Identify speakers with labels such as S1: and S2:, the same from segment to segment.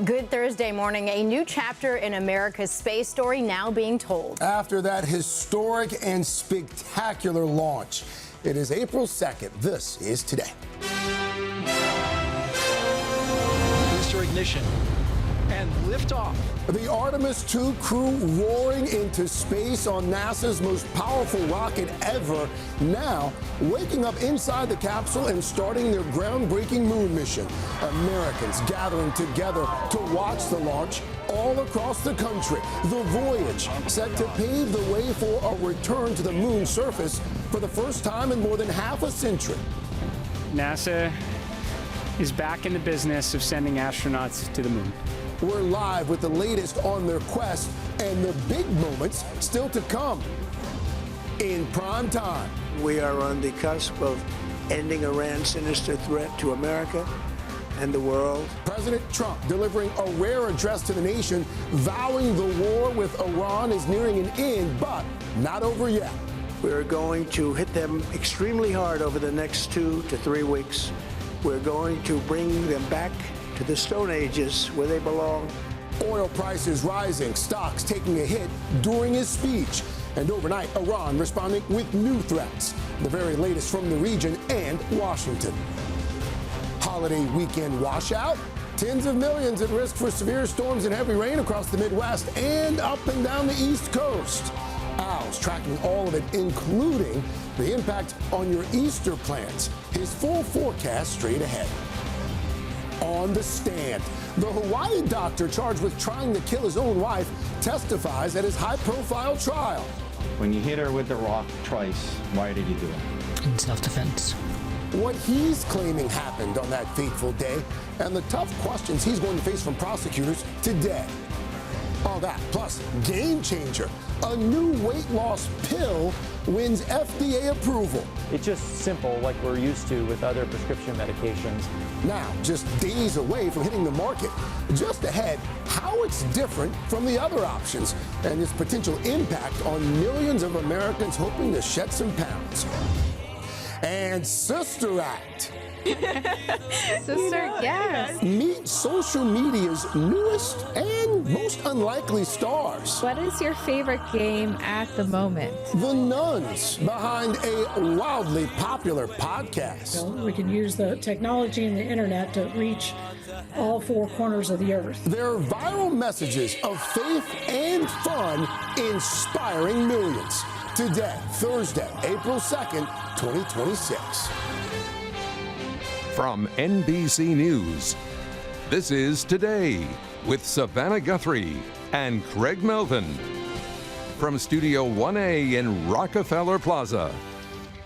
S1: Good Thursday morning. A new chapter in America's space story now being told. After that historic and spectacular launch, it is April 2nd. This is Today.
S2: Booster ignition and liftoff.
S3: The Artemis II crew roaring into space on NASA's most powerful rocket ever, now waking up inside the capsule and starting their groundbreaking moon mission. Americans gathering together to watch the launch all across the country. The voyage set to pave the way for a return to the moon's surface for the first time in more than half a century.
S4: NASA is back in the business of sending astronauts to the moon.
S3: We're live with the latest on their quest and the big moments still to come in prime time.
S5: We are on the cusp of ending Iran's sinister threat to America and the world.
S3: President Trump delivering a rare address to the nation, vowing the war with Iran is nearing an end, but not over yet.
S5: We're going to hit them extremely hard over the next 2 to 3 weeks. We're going to bring them back to the Stone Ages where they belong.
S3: Oil prices rising, stocks taking a hit during his speech. And overnight, Iran responding with new threats. The very latest from the region and Washington. Holiday weekend washout. Tens of millions at risk for severe storms and heavy rain across the Midwest and up and down the East Coast. Al's tracking all of it, including the impact on your Easter plans. His full forecast straight ahead. On the stand, the Hawaii doctor charged with trying to kill his own wife testifies at his high-profile trial.
S6: When you hit her with the rock twice, why did you do it?
S7: In self-defense.
S3: What he's claiming happened on that fateful day and the tough questions he's going to face from prosecutors today. All that, plus game changer. A new weight loss pill wins FDA approval.
S8: It's just simple, like we're used to with other prescription medications.
S3: Now, just days away from hitting the market. Just ahead, how it's different from the other options and its potential impact on millions of Americans hoping to shed some pounds. And Sister Act.
S9: Sister, yes.
S3: Meet social media's newest and most unlikely stars.
S9: What is your favorite game at the moment?
S3: The nuns behind a wildly popular podcast.
S10: We can use the technology and the internet to reach all 4 corners of the earth.
S3: Their viral messages of faith and fun inspiring millions. Today, Thursday, April 2nd, 2026.
S11: From NBC News, this is Today with Savannah Guthrie and Craig Melvin. From Studio 1A in Rockefeller Plaza.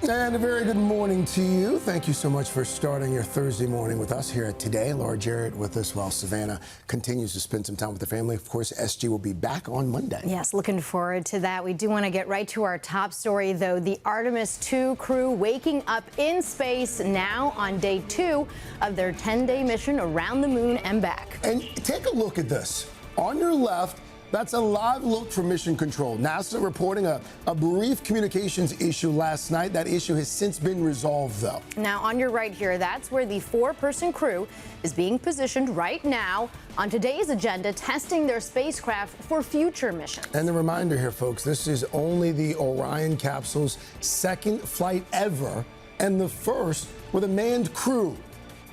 S3: And a very good morning to you. Thank you so much for starting your Thursday morning with us here at Today. Laura Jarrett with us while Savannah continues to spend some time with the family. Of course, SG will be back on Monday.
S1: Yes, looking forward to that. We do want to get right to our top story, though. The Artemis II crew waking up in space now on day 2 of their 10-day mission around the moon and back.
S3: And take a look at this. On your left, that's a live look from Mission Control. NASA reporting a brief communications issue last night. That issue has since been resolved, though.
S1: Now, on your right here, that's where the 4-person crew is being positioned right now on today's agenda, testing their spacecraft for future missions.
S3: And the reminder here, folks, this is only the Orion capsule's 2nd flight ever and the first with a manned crew.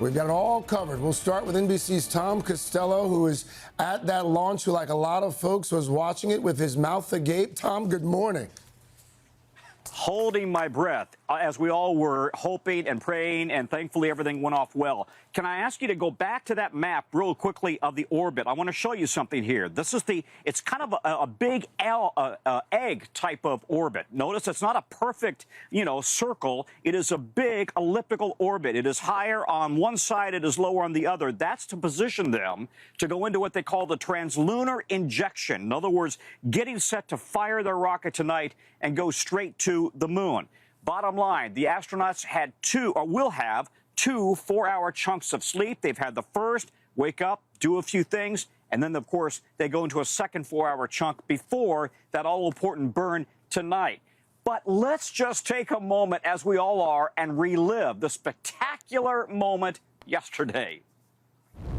S3: We've got it all covered. We'll start with NBC's Tom Costello, who is at that launch, who, like a lot of folks, was watching it with his mouth agape. Tom, good morning.
S12: Holding my breath, as we all were hoping and praying, and thankfully everything went off well. Can I ask you to go back to that map real quickly of the orbit? I want to show you something here. This is it's kind of a big egg type of orbit. Notice it's not a perfect, circle. It is a big elliptical orbit. It is higher on one side, it is lower on the other. That's to position them to go into what they call the translunar injection. In other words, getting set to fire their rocket tonight and go straight to the moon. Bottom line, the astronauts will have 2 4-hour chunks of sleep. They've had the first, wake up, do a few things, and then, of course, they go into a second 4-hour chunk before that all-important burn tonight. But let's just take a moment, as we all are, and relive the spectacular moment yesterday.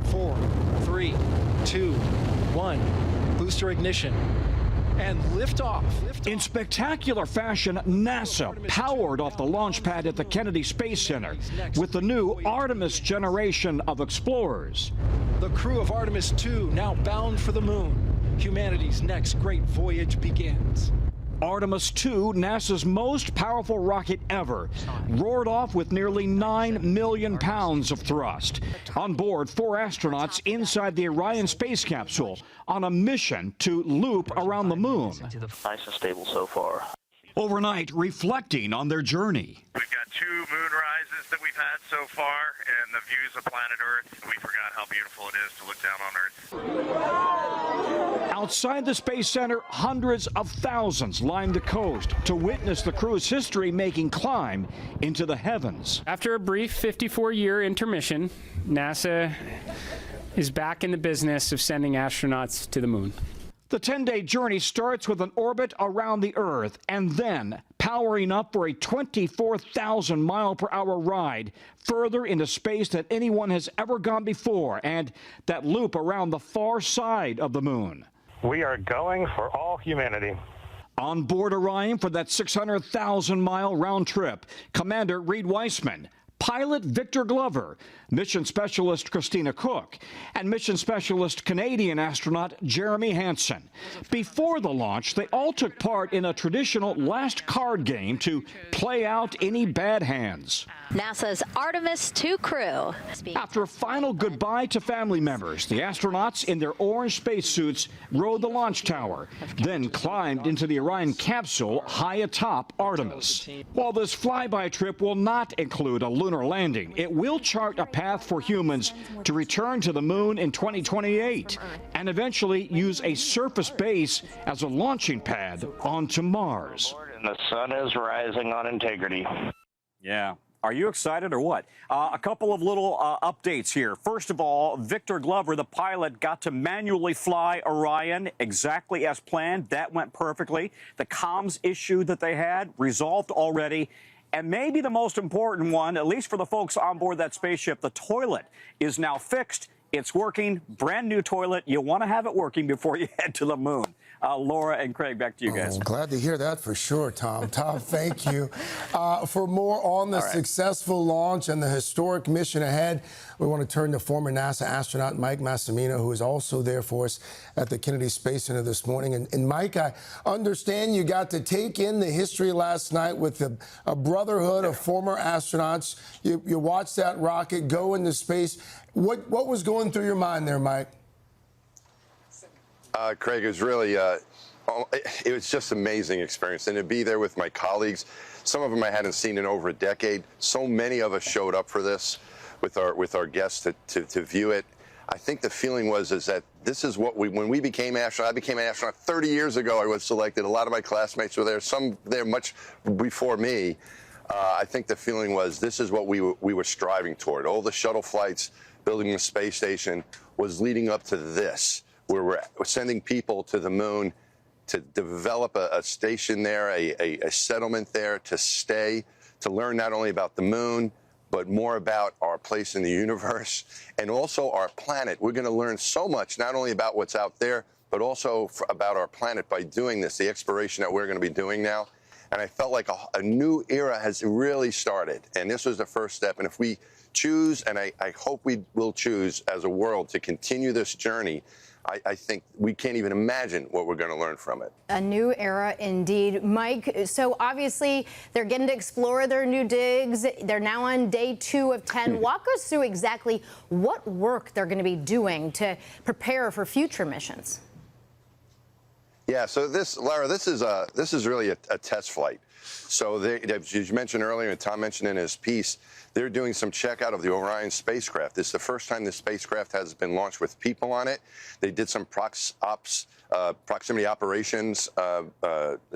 S2: 4, 3, 2, 1. Booster ignition. And liftoff.
S7: In spectacular fashion, NASA powered off the launch pad at the Kennedy Space Center with the new Artemis generation of explorers.
S2: The crew of Artemis 2 now bound for the moon. Humanity's next great voyage begins.
S7: Artemis 2, NASA's most powerful rocket ever, roared off with nearly 9 million pounds of thrust. On board, 4 astronauts inside the Orion space capsule on a mission to loop around the moon.
S13: Nice and stable so far.
S7: Overnight, reflecting on their journey.
S14: We've got 2 moon rises that we've had so far, and the views of planet Earth. We forgot how beautiful it is to look down on Earth.
S7: Outside the Space Center, hundreds of thousands lined the coast to witness the crew's history-making climb into the heavens.
S4: After a brief 54-year intermission, NASA is back in the business of sending astronauts to the moon.
S7: The 10-day journey starts with an orbit around the Earth and then powering up for a 24,000-mile-per-hour ride further into space than anyone has ever gone before, and that loop around the far side of the moon.
S14: We are going for all humanity.
S7: On board Orion for that 600,000-mile round trip, Commander Reed Weissman, pilot Victor Glover, mission specialist Christina Cook, and mission specialist Canadian astronaut Jeremy Hansen. Before the launch, they all took part in a traditional last card game to play out any bad hands.
S15: NASA's Artemis 2 crew.
S7: After a final goodbye to family members, the astronauts in their orange spacesuits rode the launch tower, then climbed into the Orion capsule high atop Artemis. While this flyby trip will not include a lunar landing, it will chart a path for humans to return to the moon in 2028 and eventually use a surface base as a launching pad onto Mars.
S14: And the sun is rising on integrity.
S12: Yeah. Are you excited or what? A couple of little updates here. First of all, Victor Glover, the pilot, got to manually fly Orion exactly as planned. That went perfectly. The comms issue that they had resolved already. And maybe the most important one, at least for the folks on board that spaceship, the toilet is now fixed. It's working. Brand new toilet. You want to have it working before you head to the moon. Laura and Craig, back to you guys.
S3: Glad to hear that for sure, Tom. Tom, thank you. For more on the successful launch and the historic mission ahead, we want to turn to former NASA astronaut Mike Massimino, who is also there for us at the Kennedy Space Center this morning. And Mike, I understand you got to take in the history last night with a brotherhood of former astronauts. You watched that rocket go into space. What was going through your mind there, Mike?
S16: Craig, it was really, it was just an amazing experience. And to be there with my colleagues, some of them I hadn't seen in over a decade. So many of us showed up for this with our guests to view it. I think the feeling was that this is what when we became astronauts. I became an astronaut 30 years ago. I was selected. A lot of my classmates were there. Some there much before me. I think the feeling was this is what we were striving toward. All the shuttle flights, building the space station was leading up to this, where we're sending people to the moon to develop a station there, a settlement there, to stay, to learn not only about the moon, but more about our place in the universe and also our planet. We're going to learn so much, not only about what's out there, but also about our planet by doing this, the exploration that we're going to be doing now. And I felt like a new era has really started. And this was the first step. And if we choose, and I hope we will choose as a world to continue this journey, I think we can't even imagine what we're going to learn from it.
S1: A new era indeed. Mike, so obviously they're getting to explore their new digs. They're now on day 2 of 10. Walk us through exactly what work they're going to be doing to prepare for future missions.
S16: Yeah, so Lara, this is really a test flight. So as you mentioned earlier, and Tom mentioned in his piece, they're doing some checkout of the Orion spacecraft. This is the first time the spacecraft has been launched with people on it. They did some proximity operations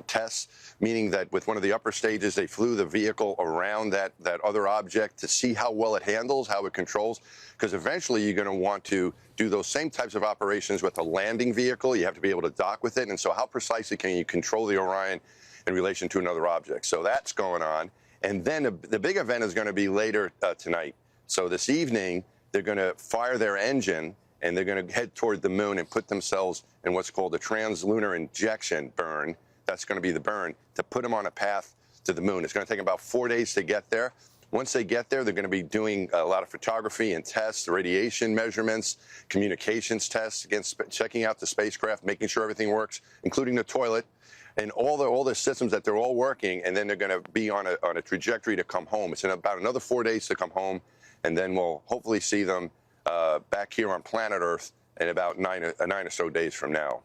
S16: tests, meaning that with one of the upper stages, they flew the vehicle around that other object to see how well it handles, how it controls, because eventually you're going to want to do those same types of operations with a landing vehicle. You have to be able to dock with it. And so how precisely can you control the Orion in relation to another object? So that's going on. And then the big event is going to be later tonight. So this evening, they're going to fire their engine and they're going to head toward the moon and put themselves in what's called a translunar injection burn. That's going to be the burn to put them on a path to the moon. It's going to take about 4 days to get there. Once they get there, they're going to be doing a lot of photography and tests, radiation measurements, communications tests, against checking out the spacecraft, making sure everything works, including the toilet, and all the systems that they're all working. And then they're going to be on a trajectory to come home. It's in about another 4 days to come home, and then we'll hopefully see them back here on planet Earth in about nine or so days from now.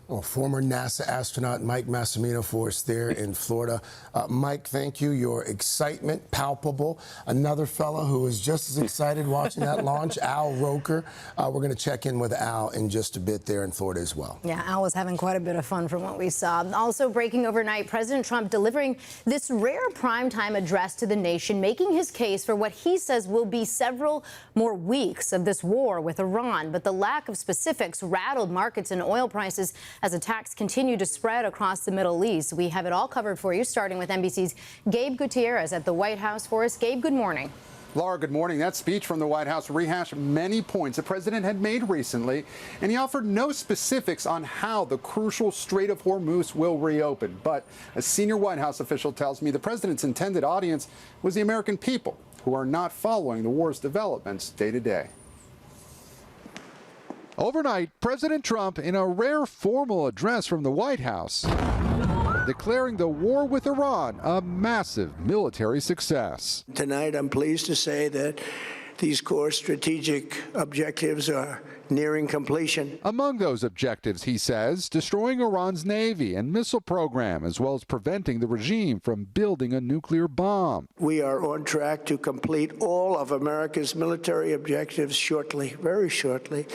S3: Well, former NASA astronaut Mike Massimino for us there in Florida. Mike, thank you. Your excitement, palpable. Another fellow who was just as excited watching that launch, Al Roker. We're going to check in with Al in just a bit there in Florida as well.
S1: Yeah, Al was having quite a bit of fun from what we saw. Also breaking overnight, President Trump delivering this rare primetime address to the nation, making his case for what he says will be several more weeks of this war with Iran. But the lack of specifics rattled markets and oil prices as attacks continue to spread across the Middle East. We have it all covered for you, starting with NBC's Gabe Gutierrez at the White House for us. Gabe, good morning.
S17: Laura, good morning. That speech from the White House rehashed many points the president had made recently, and he offered no specifics on how the crucial Strait of Hormuz will reopen. But a senior White House official tells me the president's intended audience was the American people, who are not following the war's developments day to day.
S18: Overnight, President Trump, in a rare formal address from the White House, declaring the war with Iran a massive military success.
S5: Tonight, I'm pleased to say that these core strategic objectives are nearing completion.
S18: Among those objectives, he says, destroying Iran's Navy and missile program, as well as preventing the regime from building a nuclear bomb.
S5: We are on track to complete all of America's military objectives shortly, very shortly.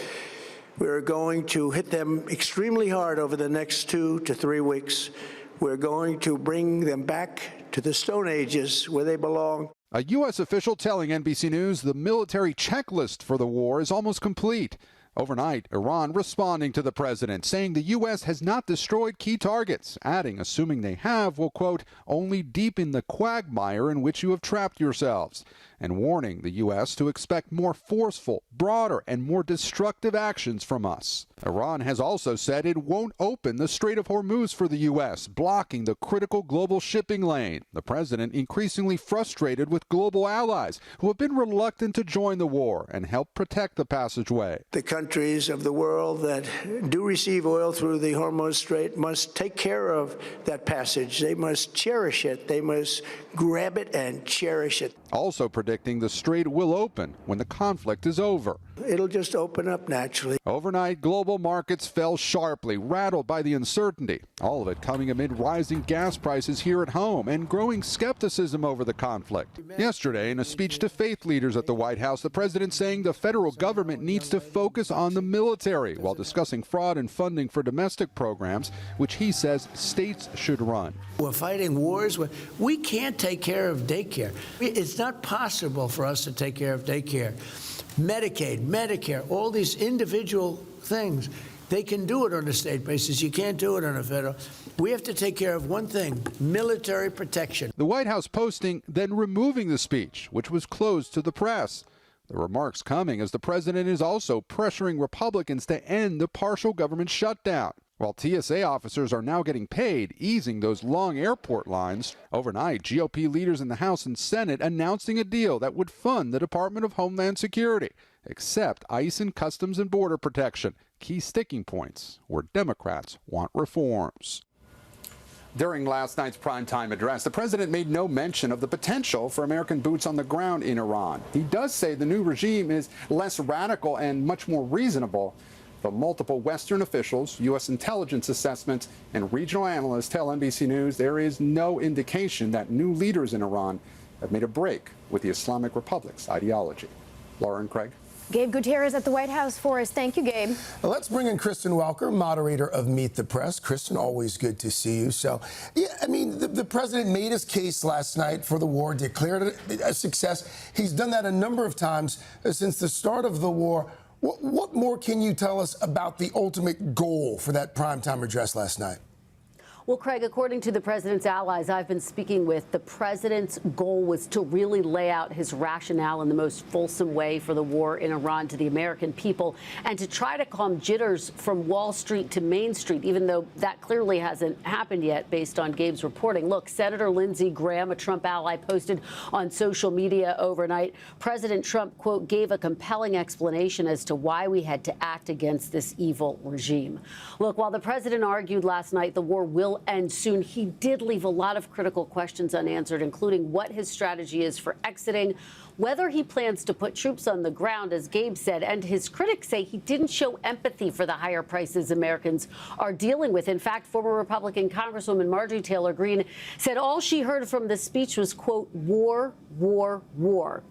S5: We're going to hit them extremely hard over the next 2 to 3 weeks. We're going to bring them back to the Stone Ages where they belong.
S18: A U.S. official telling NBC News the military checklist for the war is almost complete. Overnight, Iran responding to the president, saying the U.S. has not destroyed key targets, adding, assuming they have, will, quote, only deepen the quagmire in which you have trapped yourselves, and warning the U.S. to expect more forceful, broader, and more destructive actions from us. Iran has also said it won't open the Strait of Hormuz for the U.S., blocking the critical global shipping lane. The president increasingly frustrated with global allies who have been reluctant to join the war and help protect the passageway.
S5: The countries of the world that do receive oil through the Hormuz Strait must take care of that passage. They must cherish it. They must grab it and cherish it.
S18: Also predicting the strait will open when the conflict is over.
S5: It'll just open up naturally.
S18: Overnight, global markets fell sharply, rattled by the uncertainty. All of it coming amid rising gas prices here at home and growing skepticism over the conflict. Yesterday, in a speech to faith leaders at the White House, the president saying the federal government needs to focus on the military while discussing fraud and funding for domestic programs, which he says states should run.
S5: We're fighting wars where we can't take care of daycare. It's not possible for us to take care of daycare. Medicaid, Medicare, all these individual things, they can do it on a state basis. You can't do it on a federal. We have to take care of one thing, military protection.
S18: The White House posting, then removing the speech, which was closed to the press. The remarks coming as the president is also pressuring Republicans to end the partial government shutdown. While TSA officers are now getting paid, easing those long airport lines. Overnight, GOP leaders in the House and Senate announcing a deal that would fund the Department of Homeland Security, except ICE and Customs and Border Protection, key sticking points where Democrats want reforms.
S17: During last night's primetime address, the president made no mention of the potential for American boots on the ground in Iran. He does say the new regime is less radical and much more reasonable. But multiple Western officials, U.S. intelligence assessments, and regional analysts tell NBC News there is no indication that new leaders in Iran have made a break with the Islamic Republic's ideology. Laura and Craig.
S1: Gabe Gutierrez at the White House for us. Thank you, Gabe.
S3: Well, let's bring in Kristen Welker, moderator of Meet the Press. Kristen, always good to see you. So, yeah, I mean, the president made his case last night for the war, declared it a success. He's done that a number of times since the start of the war. What more can you tell us about the ultimate goal for that primetime address last night?
S19: Well, Craig, according to the president's allies I've been speaking with, the president's goal was to really lay out his rationale in the most fulsome way for the war in Iran to the American people and to try to calm jitters from Wall Street to Main Street, even though that clearly hasn't happened yet based on Gabe's reporting. Look, Senator Lindsey Graham, a Trump ally, posted on social media overnight, President Trump, quote, gave a compelling explanation as to why we had to act against this evil regime. Look, while the president argued last night the war will end soon, he did leave a lot of critical questions unanswered, including what his strategy is for exiting, whether he plans to put troops on the ground, as Gabe said, and his critics say he didn't show empathy for the higher prices Americans are dealing with. In fact, former Republican Congresswoman Marjorie Taylor Greene said all she heard from the speech was, quote, war, war, war.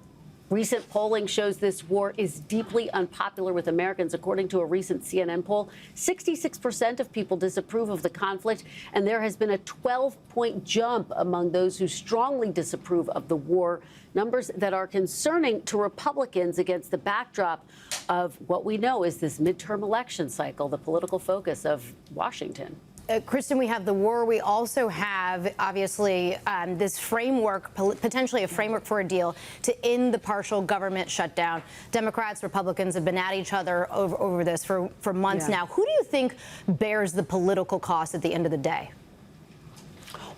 S19: Recent polling shows this war is deeply unpopular with Americans. According to a recent CNN poll, 66% of people disapprove of the conflict, and there has been a 12-point jump among those who strongly disapprove of the war, numbers that are concerning to Republicans against the backdrop of what we know is this midterm election cycle, the political focus of Washington.
S1: Kristen, we have the war. We also have, obviously, this framework, potentially a framework for a deal to end the partial government shutdown. Democrats, Republicans have been at each other over this for months now. Who do you think bears the political cost at the end of the day?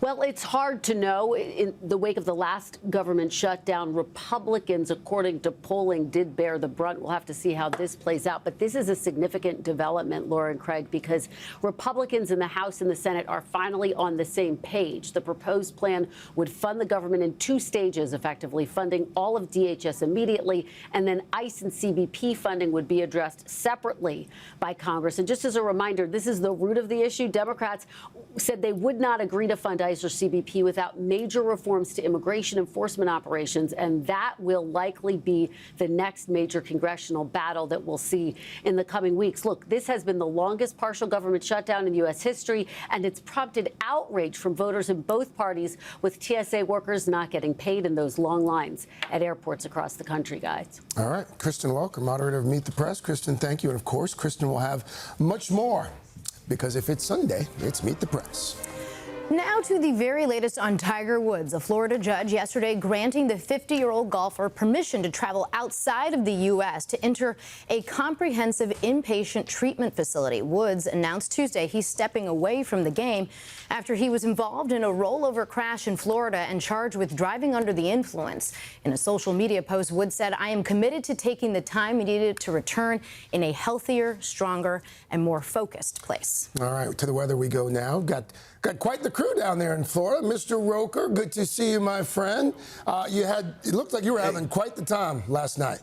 S19: Well, it's hard to know. In the wake of the last government shutdown, Republicans, according to polling, did bear the brunt. We'll have to see how this plays out. But this is a significant development, Laura and Craig, because Republicans in the House and the Senate are finally on the same page. The proposed plan would fund the government in two stages, effectively funding all of DHS immediately, and then ICE and CBP funding would be addressed separately by Congress. And just as a reminder, this is the root of the issue. Democrats said they would not agree to fund ICE or CBP without major reforms to immigration enforcement operations, and that will likely be the next major congressional battle that we'll see in the coming weeks. Look, this has been the longest partial government shutdown in U.S. history, and it's prompted outrage from voters in both parties, with TSA workers not getting paid in those long lines at airports across the country, guys.
S3: All right. Kristen Welker, moderator of Meet the Press. Kristen, thank you. And, of course, Kristen will have much more, because if it's Sunday, it's Meet the Press.
S1: Now to the very latest on Tiger Woods. A Florida judge yesterday granting the 50-year-old golfer permission to travel outside of the U.S. to enter a comprehensive inpatient treatment facility. Woods announced Tuesday he's stepping away from the game after he was involved in a rollover crash in Florida and charged with driving under the influence. In a social media post, Woods said, "I am committed to taking the time needed to return in a healthier, stronger, and more focused place."
S3: All right, to the weather we go now. Got quite the crew down there in Florida. Mr. Roker, good to see you, my friend. It looked like you were having quite the time last night.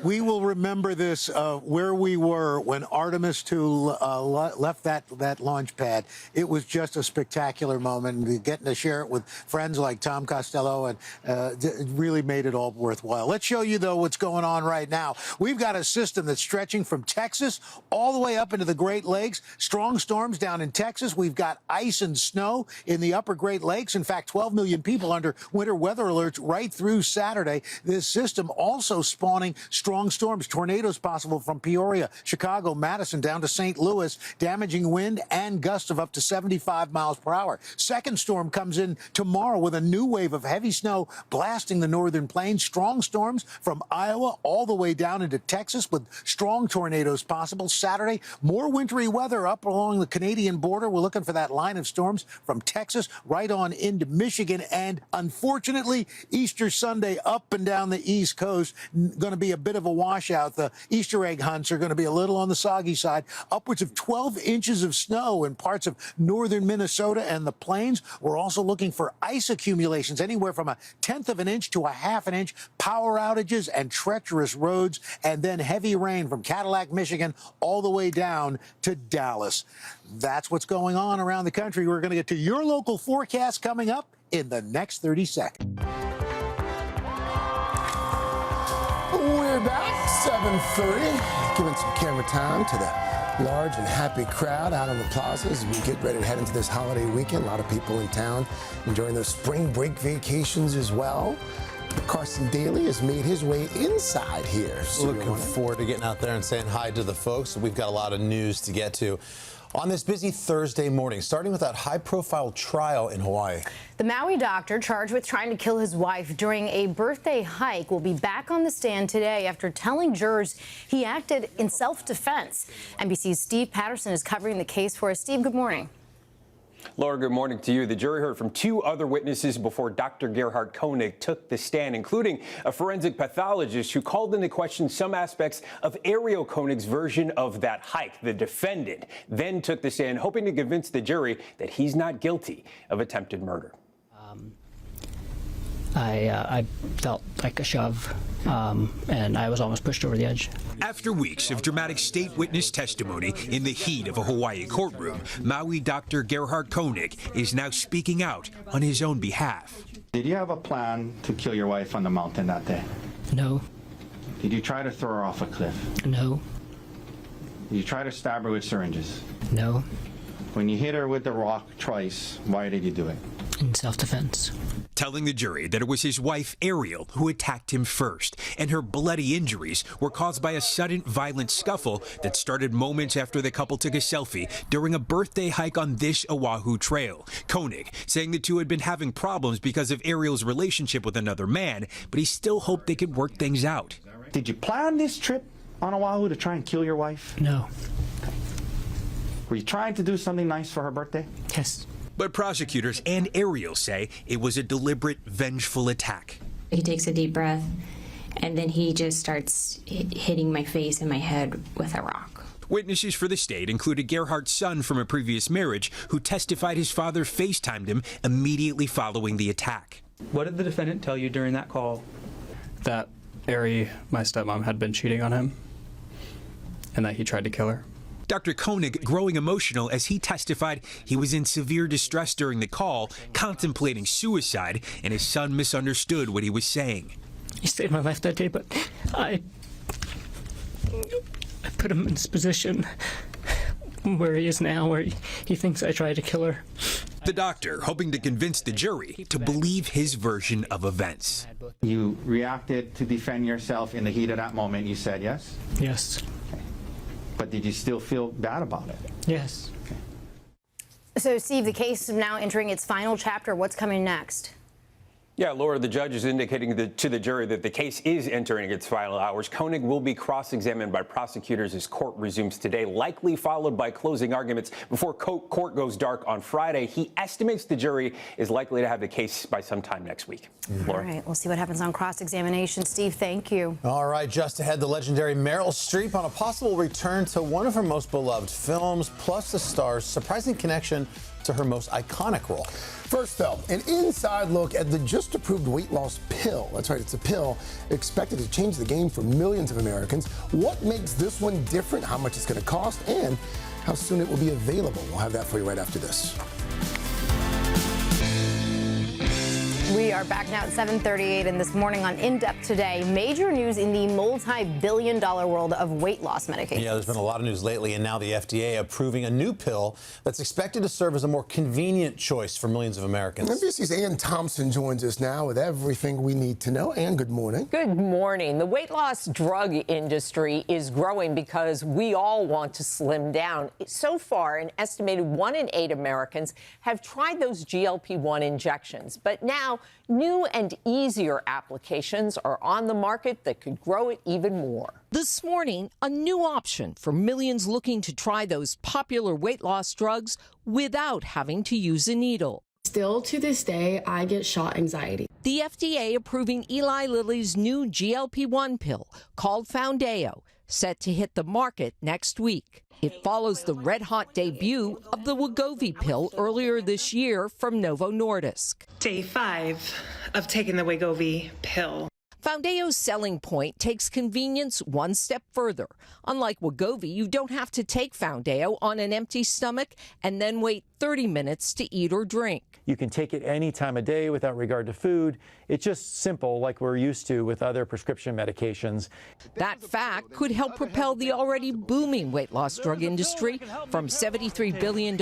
S20: We will remember this, where we were when Artemis II left that launch pad. It was just a spectacular moment. Getting to share it with friends like Tom Costello and it really made it all worthwhile. Let's show you, though, what's going on right now. We've got a system that's stretching from Texas all the way up into the Great Lakes. Strong storms down in Texas. We've got ice and snow in the upper Great Lakes. In fact, 12 million people under winter weather alerts right through Saturday. This system also spawning strong storms, tornadoes possible from Peoria, Chicago, Madison down to St. Louis, damaging wind and gusts of up to 75 miles per hour. Second storm comes in tomorrow with a new wave of heavy snow blasting the northern plains. Strong storms from Iowa all the way down into Texas with strong tornadoes possible. Saturday, more wintry weather up along the Canadian border. We're looking for that line of storms from Texas right on into Michigan. And unfortunately, Easter Sunday up and down the East Coast, going to be a bit of a washout. The Easter egg hunts are going to be a little on the soggy side. Upwards of 12 inches of snow in parts of northern Minnesota and the plains. We're also looking for ice accumulations, anywhere from 1/10 of an inch to 1/2 an inch, power outages and treacherous roads, and then heavy rain from Cadillac, Michigan, all the way down to Dallas. That's what's going on around the country. We're going to get to your local forecast coming up in the next 30 seconds.
S3: We're back, 7:30, giving some camera time to the large and happy crowd out on the plaza as we get ready to head into this holiday weekend. A lot of people in town enjoying their spring break vacations as well. Carson Daly has made his way inside here.
S21: Looking forward to getting out there and saying hi to the folks. We've got a lot of news to get to. On this busy Thursday morning, starting with that high-profile trial in Hawaii.
S1: The Maui doctor charged with trying to kill his wife during a birthday hike will be back on the stand today after telling jurors he acted in self-defense. NBC's Steve Patterson is covering the case for us. Steve, good morning.
S22: Laura, good morning to you. The jury heard from 2 other witnesses before Dr. Gerhard Koenig took the stand, including a forensic pathologist who called into question some aspects of Ariel Koenig's version of that hike. The defendant then took the stand, hoping to convince the jury that he's not guilty of attempted murder.
S23: I felt like a shove, and I was almost pushed over the edge.
S24: After weeks of dramatic state witness testimony in the heat of a Hawaii courtroom, Maui Dr. Gerhard Koenig is now speaking out on his own behalf.
S6: Did you have a plan to kill your wife on the mountain that day?
S23: No.
S6: Did you try to throw her off a cliff?
S23: No.
S6: Did you try to stab her with syringes?
S23: No.
S6: When you hit her with the rock twice, why did you do it?
S23: In self-defense.
S24: Telling the jury that it was his wife, Ariel, who attacked him first, and her bloody injuries were caused by a sudden violent scuffle that started moments after the couple took a selfie during a birthday hike on this Oahu trail. Koenig saying the two had been having problems because of Ariel's relationship with another man, but he still hoped they could work things out.
S6: Did you plan this trip on Oahu to try and kill your wife?
S23: No.
S6: Were you trying to do something nice for her birthday?
S23: Yes.
S24: But prosecutors and Ariel say it was a deliberate, vengeful attack.
S25: He takes a deep breath, and then he just starts hitting my face and my head with a rock.
S24: Witnesses for the state included Gerhard's son from a previous marriage, who testified his father FaceTimed him immediately following the attack.
S26: What did the defendant tell you during that call? That Ari, my stepmom, had been cheating on him, and that he tried to kill her.
S24: Dr. Koenig growing emotional as he testified he was in severe distress during the call, contemplating suicide, and his son misunderstood what he was saying.
S23: He saved my life that day, but I put him in this position where he is now, where he thinks I tried to kill her.
S24: The doctor hoping to convince the jury to believe his version of events.
S6: You reacted to defend yourself in the heat of that moment. You said yes?
S23: Yes.
S6: But did you still feel bad about it?
S23: Yes.
S1: So, Steve, the case is now entering its final chapter. What's coming next?
S22: Yeah, Laura, the judge is indicating to the jury that the case is entering its final hours. Koenig will be cross-examined by prosecutors as court resumes today, likely followed by closing arguments before court goes dark on Friday. He estimates the jury is likely to have the case by sometime next week. Laura?
S1: All right, we'll see what happens on cross-examination. Steve, thank you.
S21: All right, just ahead, the legendary Meryl Streep on a possible return to one of her most beloved films, plus the star's surprising connection to her most iconic role.
S3: First, though, an inside look at the just approved weight loss pill. That's right, it's a pill expected to change the game for millions of Americans. What makes this one different, how much it's going to cost, and how soon it will be available. We'll have that for you right after this.
S1: We are back now at 7:38, and this morning on In Depth Today, major news in the multi-billion-dollar world of weight loss medications.
S21: Yeah, there's been a lot of news lately, and now the FDA approving a new pill that's expected to serve as a more convenient choice for millions of Americans.
S3: NBC's Ann Thompson joins us now with everything we need to know. Ann, good morning.
S27: Good morning. The weight loss drug industry is growing because we all want to slim down. So far, an estimated 1 in 8 Americans have tried those GLP-1 injections, but now new and easier applications are on the market that could grow it even more.
S28: This morning, a new option for millions looking to try those popular weight loss drugs without having to use a needle.
S29: Still to this day, I get shot anxiety.
S28: The FDA approving Eli Lilly's new GLP-1 pill called Foundayo, set to hit the market next week. It follows the red-hot debut of the Wegovy pill earlier this year from Novo Nordisk.
S30: Day 5 of taking the Wegovy pill.
S28: Foundayo's selling point takes convenience one step further. Unlike Wegovy, you don't have to take Foundayo on an empty stomach and then wait 30 minutes to eat or drink.
S8: You can take it any time of day without regard to food. It's just simple, like we're used to with other prescription medications.
S28: That fact could help propel the already booming weight loss drug industry from $73 billion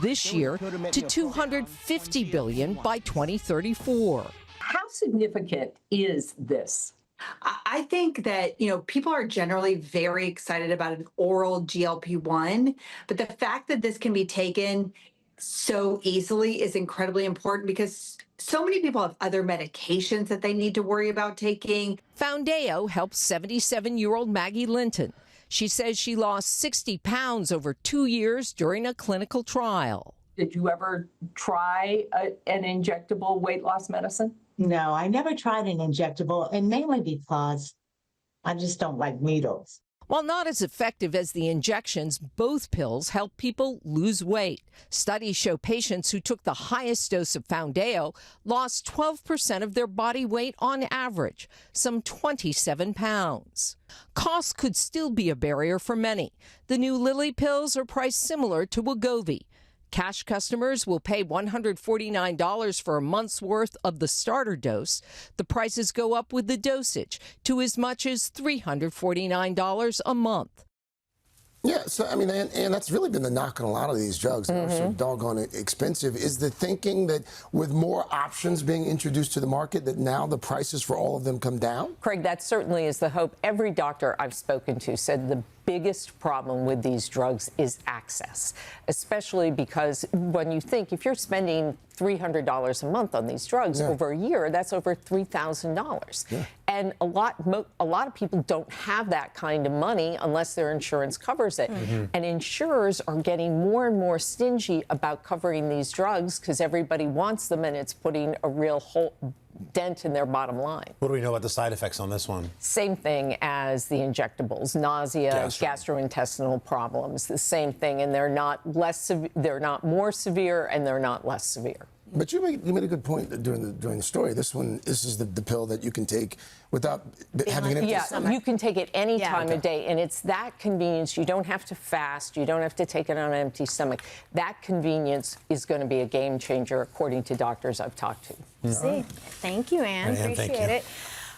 S28: this year to $250 billion by 2034.
S31: How significant is this?
S2: I think that, people are generally very excited about an oral GLP-1, but the fact that this can be taken so easily is incredibly important because so many people have other medications that they need to worry about taking.
S28: Foundeo helps 77-year-old Maggie Linton. She says she lost 60 pounds over 2 years during a clinical trial.
S4: Did you ever try an injectable weight loss medicine?
S7: No, I never tried an injectable, and mainly because I just don't like needles.
S28: While not as effective as the injections, both pills help people lose weight. Studies show patients who took the highest dose of Foundeo lost 12% of their body weight on average, some 27 pounds. Cost could still be a barrier for many. The new Lilly pills are priced similar to Wegovy. Cash customers will pay $149 for a month's worth of the starter dose. The prices go up with the dosage to as much as $349 a month.
S3: Yeah, so I mean, and that's really been the knock on a lot of these drugs. They're so doggone expensive. Is the thinking that with more options being introduced to the market, that now the prices for all of them come down?
S27: Craig, that certainly is the hope. Every doctor I've spoken to said the biggest problem with these drugs is access, especially because when you think if you're spending $300 a month on these drugs over a year, that's over $3,000. Yeah. And a lot of people don't have that kind of money unless their insurance covers it. And insurers are getting more and more stingy about covering these drugs because everybody wants them, and it's putting a real dent in their bottom line.
S21: What do we know about the side effects on this one?
S27: Same thing as the injectables: nausea, gastrointestinal problems. The same thing, and they're not they're not more severe, and they're not less severe.
S3: But you made a good point during the story. This is the pill that you can take without having an empty stomach.
S27: You can take it any time of day, and it's that convenience. You don't have to fast. You don't have to take it on an empty stomach. That convenience is going to be a game changer, according to doctors I've talked to.
S1: See, thank you, Ann. Appreciate it.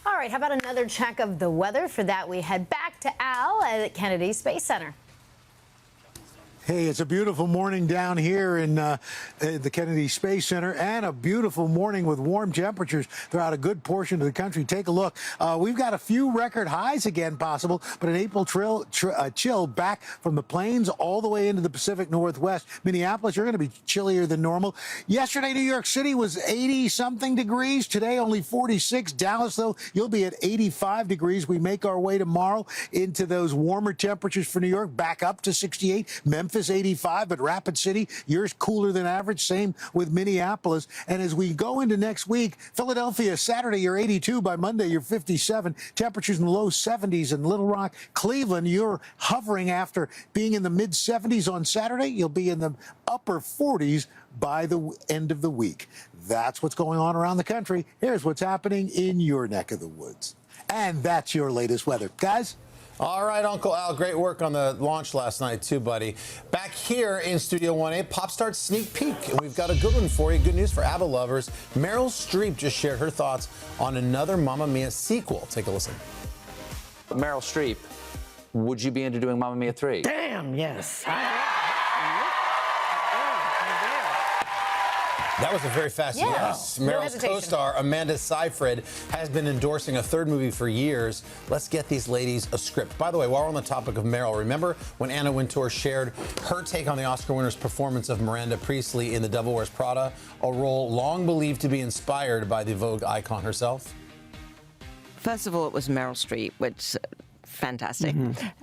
S1: All right, how about another check of the weather? For that, we head back to Al at Kennedy Space Center.
S20: Hey, it's a beautiful morning down here in the Kennedy Space Center, and a beautiful morning with warm temperatures throughout a good portion of the country. Take a look. We've got a few record highs again possible, but an April chill back from the plains all the way into the Pacific Northwest. Minneapolis, you're going to be chillier than normal. Yesterday, New York City was 80-something degrees. Today, only 46. Dallas, though, you'll be at 85 degrees. We make our way tomorrow into those warmer temperatures for New York, back up to 68. Memphis, 85, but Rapid City, yours cooler than average. Same with Minneapolis. And as we go into next week, Philadelphia, Saturday, you're 82. By Monday, you're 57. Temperatures in the low 70s in Little Rock. Cleveland, you're hovering after being in the mid 70s on Saturday. You'll be in the upper 40s by the end of the week. That's what's going on around the country. Here's what's happening in your neck of the woods. And that's your latest weather. Guys?
S21: All right, Uncle Al, great work on the launch last night, too, buddy. Back here in Studio 1A, Pop Start Sneak Peek. And we've got a good one for you. Good news for ABBA lovers. Meryl Streep just shared her thoughts on another Mamma Mia sequel. Take a listen.
S9: Meryl Streep, would you be into doing Mamma Mia 3?
S7: Damn, yes.
S21: That was a very fast yes. Meryl's co-star Amanda Seyfried has been endorsing a third movie for years. Let's get these ladies a script. By the way, while we're on the topic of Meryl, remember when Anna Wintour shared her take on the Oscar winner's performance of Miranda Priestley in The Devil Wears Prada, a role long believed to be inspired by the Vogue icon herself?
S10: First of all, it was Meryl Streep, which fantastic.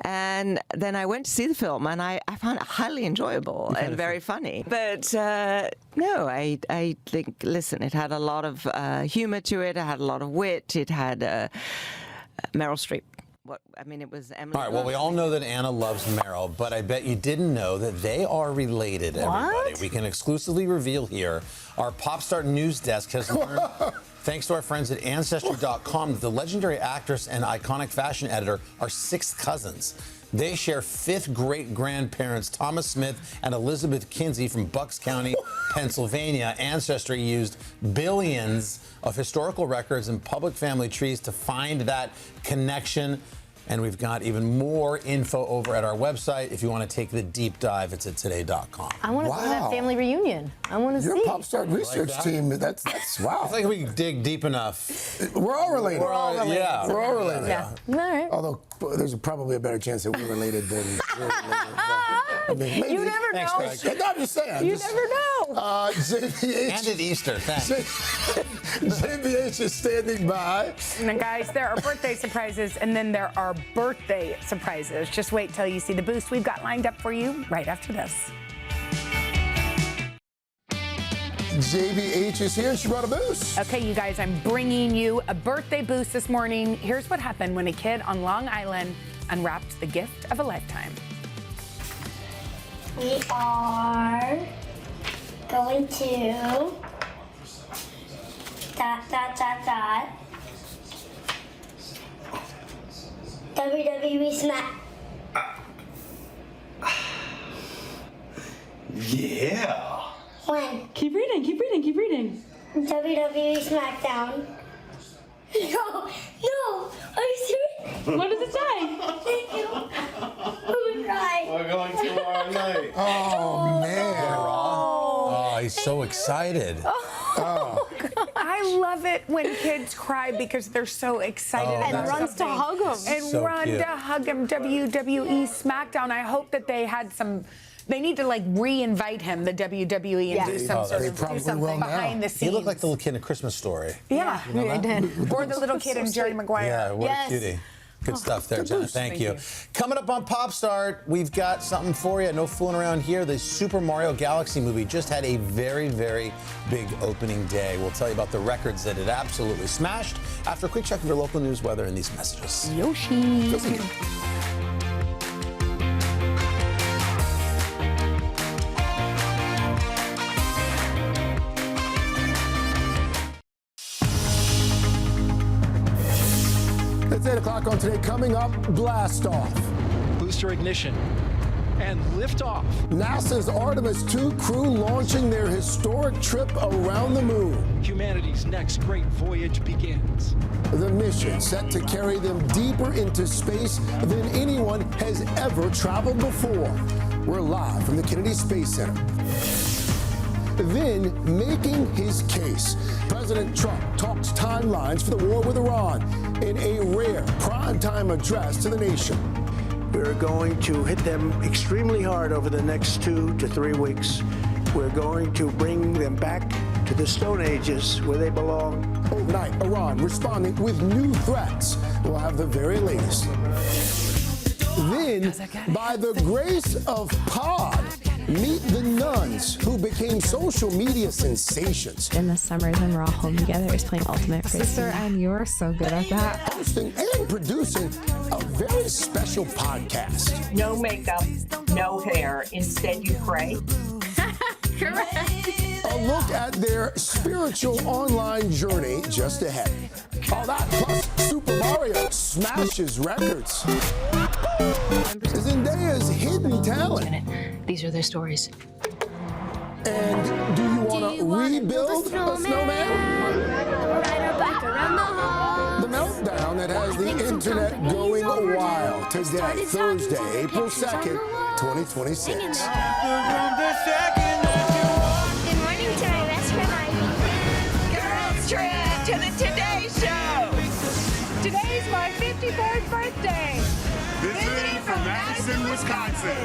S10: And then I went to see the film, and I found it highly enjoyable and very funny. But no, I think, listen, it had a lot of humor to it. It had a lot of wit. It had Meryl Streep. It was Emily.
S21: All right, well, we all know that Anna loves Meryl, but I bet you didn't know that they are related, everybody. We can exclusively reveal here. Our Pop Start news desk has learned, thanks to our friends at Ancestry.com, that the legendary actress and iconic fashion editor are sixth cousins. They share fifth great-grandparents Thomas Smith and Elizabeth Kinsey from Bucks County, Pennsylvania. Ancestry used billions of historical records and public family trees to find that connection. And we've got even more info over at our website. If you want to take the deep dive, it's at today.com.
S1: I want to go to that family reunion. I want to see.
S3: Your Pop Start research team, that's wow.
S21: I think we dig deep enough.
S3: We're all related.
S21: We're all related. Yeah.
S3: We're all related.
S1: Yeah. All right.
S3: Although there's probably a better chance that we're related than you're related. I mean, maybe.
S1: You never know.
S21: Thanks, Greg.
S3: No, I'm just saying.
S1: You never know.
S3: JVH.
S21: And at Easter, thanks.
S3: JVH is standing by.
S5: And guys, there are birthday surprises, and then there are birthday surprises. Just wait till you see the boost we've got lined up for you right after this.
S3: JVH is here. She brought a boost.
S5: Okay, you guys, I'm bringing you a birthday boost this morning. Here's what happened when a kid on Long Island unwrapped the gift of a lifetime.
S11: We are going to ... WWE Smack.
S12: Yeah.
S11: When?
S12: Keep reading.
S11: WWE SmackDown. No. Are you serious?
S12: What does it say?
S11: Thank you. I'm gonna cry.
S12: We're going tomorrow night.
S3: Oh, man.
S21: Oh, he's so excited.
S5: I love it when kids cry because they're so excited
S21: Oh,
S5: and
S21: that's
S5: runs to hug him. And
S21: so
S5: run
S21: cute.
S5: to hug him. WWE SmackDown. I hope that they had some. They need to like re-invite him, the WWE, and do some sort of do something behind the scenes.
S21: He looked like the little kid in A Christmas Story.
S5: Yeah,
S21: You know that?
S5: did. Or the little kid in Jerry Maguire.
S21: Yeah, what a cutie. Good stuff there, Jenna. Thank you. Coming up on Pop Start, we've got something for you. No fooling around here. The Super Mario Galaxy movie just had a very, very big opening day. We'll tell you about the records that it absolutely smashed after a quick check of your local news, weather, and these messages.
S5: Yoshi.
S3: It's 8 o'clock on Today. Coming up, blast off.
S13: Booster ignition and liftoff.
S3: NASA's Artemis II crew launching their historic trip around the moon.
S13: Humanity's next great voyage begins.
S3: The mission set to carry them deeper into space than anyone has ever traveled before. We're live from the Kennedy Space Center. Then, making his case, President Trump talks timelines for the war with Iran in a rare primetime address to the nation.
S14: We're going to hit them extremely hard over the next 2 to 3 weeks. We're going to bring them back to the Stone Ages where they belong.
S3: Overnight, Iran responding with new threats. We'll have the very latest. Then, by the grace of Pod, meet the nuns who became social media sensations.
S15: In the summers when we're all home together is playing Ultimate Frisbee. Sister, and you're so good at that.
S3: Hosting and producing a very special podcast.
S4: No makeup, no hair. Instead, you pray.
S15: Correct.
S3: A look at their spiritual online journey just ahead. All that plus Super Mario smashes records. Zendaya's hidden talent.
S15: These are their stories.
S3: And do you want to rebuild a snowman?
S15: Ride our bike around the hall.
S3: The meltdown that has the internet going wild today, Thursday, April 2nd, 2026.
S11: Good morning to my best friend,
S27: Girls trip to the Today Show.
S5: Today's my 54th birthday.
S11: Visiting from Madison, Wisconsin.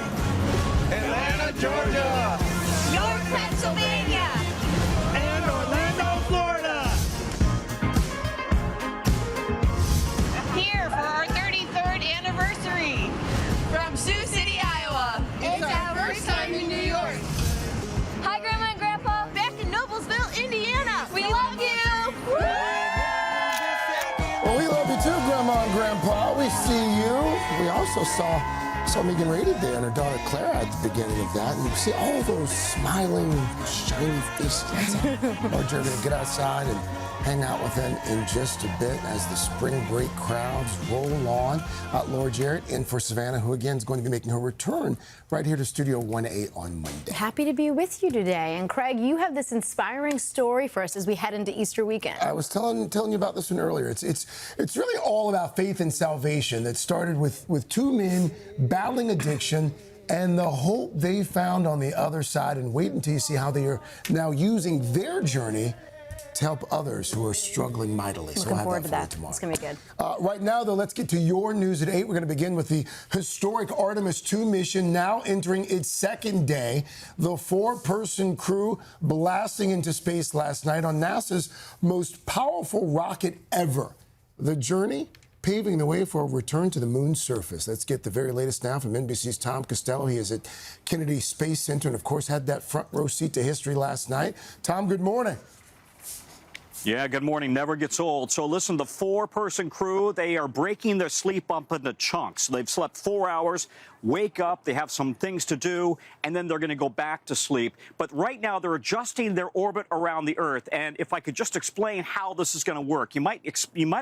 S12: Atlanta, Georgia.
S11: York, Pennsylvania.
S12: And Orlando, Florida.
S11: Here for our 33rd anniversary. From Sioux City, Iowa. It's our first time in New York. Hi, Grandma and Grandpa. Back in Noblesville, Indiana. We love you.
S3: Well, we love you too, Grandma and Grandpa. We see you. We also saw Megan Rady there and her daughter Clara at the beginning of that. And you see all those smiling, shiny faces. Lord, you're going to get outside and hang out with them in just a bit as the spring break crowds roll on. Laura Jarrett in for Savannah, who again is going to be making her return right here to Studio 1A on Monday.
S1: Happy to be with you today. And Craig, you have this inspiring story for us as we head into Easter weekend.
S3: I was telling you about this one earlier. It's really all about faith and salvation that started with two men battling addiction and the hope they found on the other side. And wait until you see how they are now using their journey to help others who are struggling mightily.
S1: Looking forward to that. It's going to be good.
S3: Right now, though, let's get to your news at 8. We're going to begin with the historic Artemis II mission now entering its second day. The 4-person crew blasting into space last night on NASA's most powerful rocket ever. The journey paving the way for a return to the moon's surface. Let's get the very latest now from NBC's Tom Costello. He is at Kennedy Space Center and, of course, had that front row seat to history last night. Tom, good morning.
S6: Yeah, good morning. Never gets old. So listen, the 4-person crew, they are breaking their sleep up into chunks. They've slept 4 hours, wake up, they have some things to do, and then they're going to go back to sleep. But right now, they're adjusting their orbit around the Earth. And if I could just explain how this is going to work, you might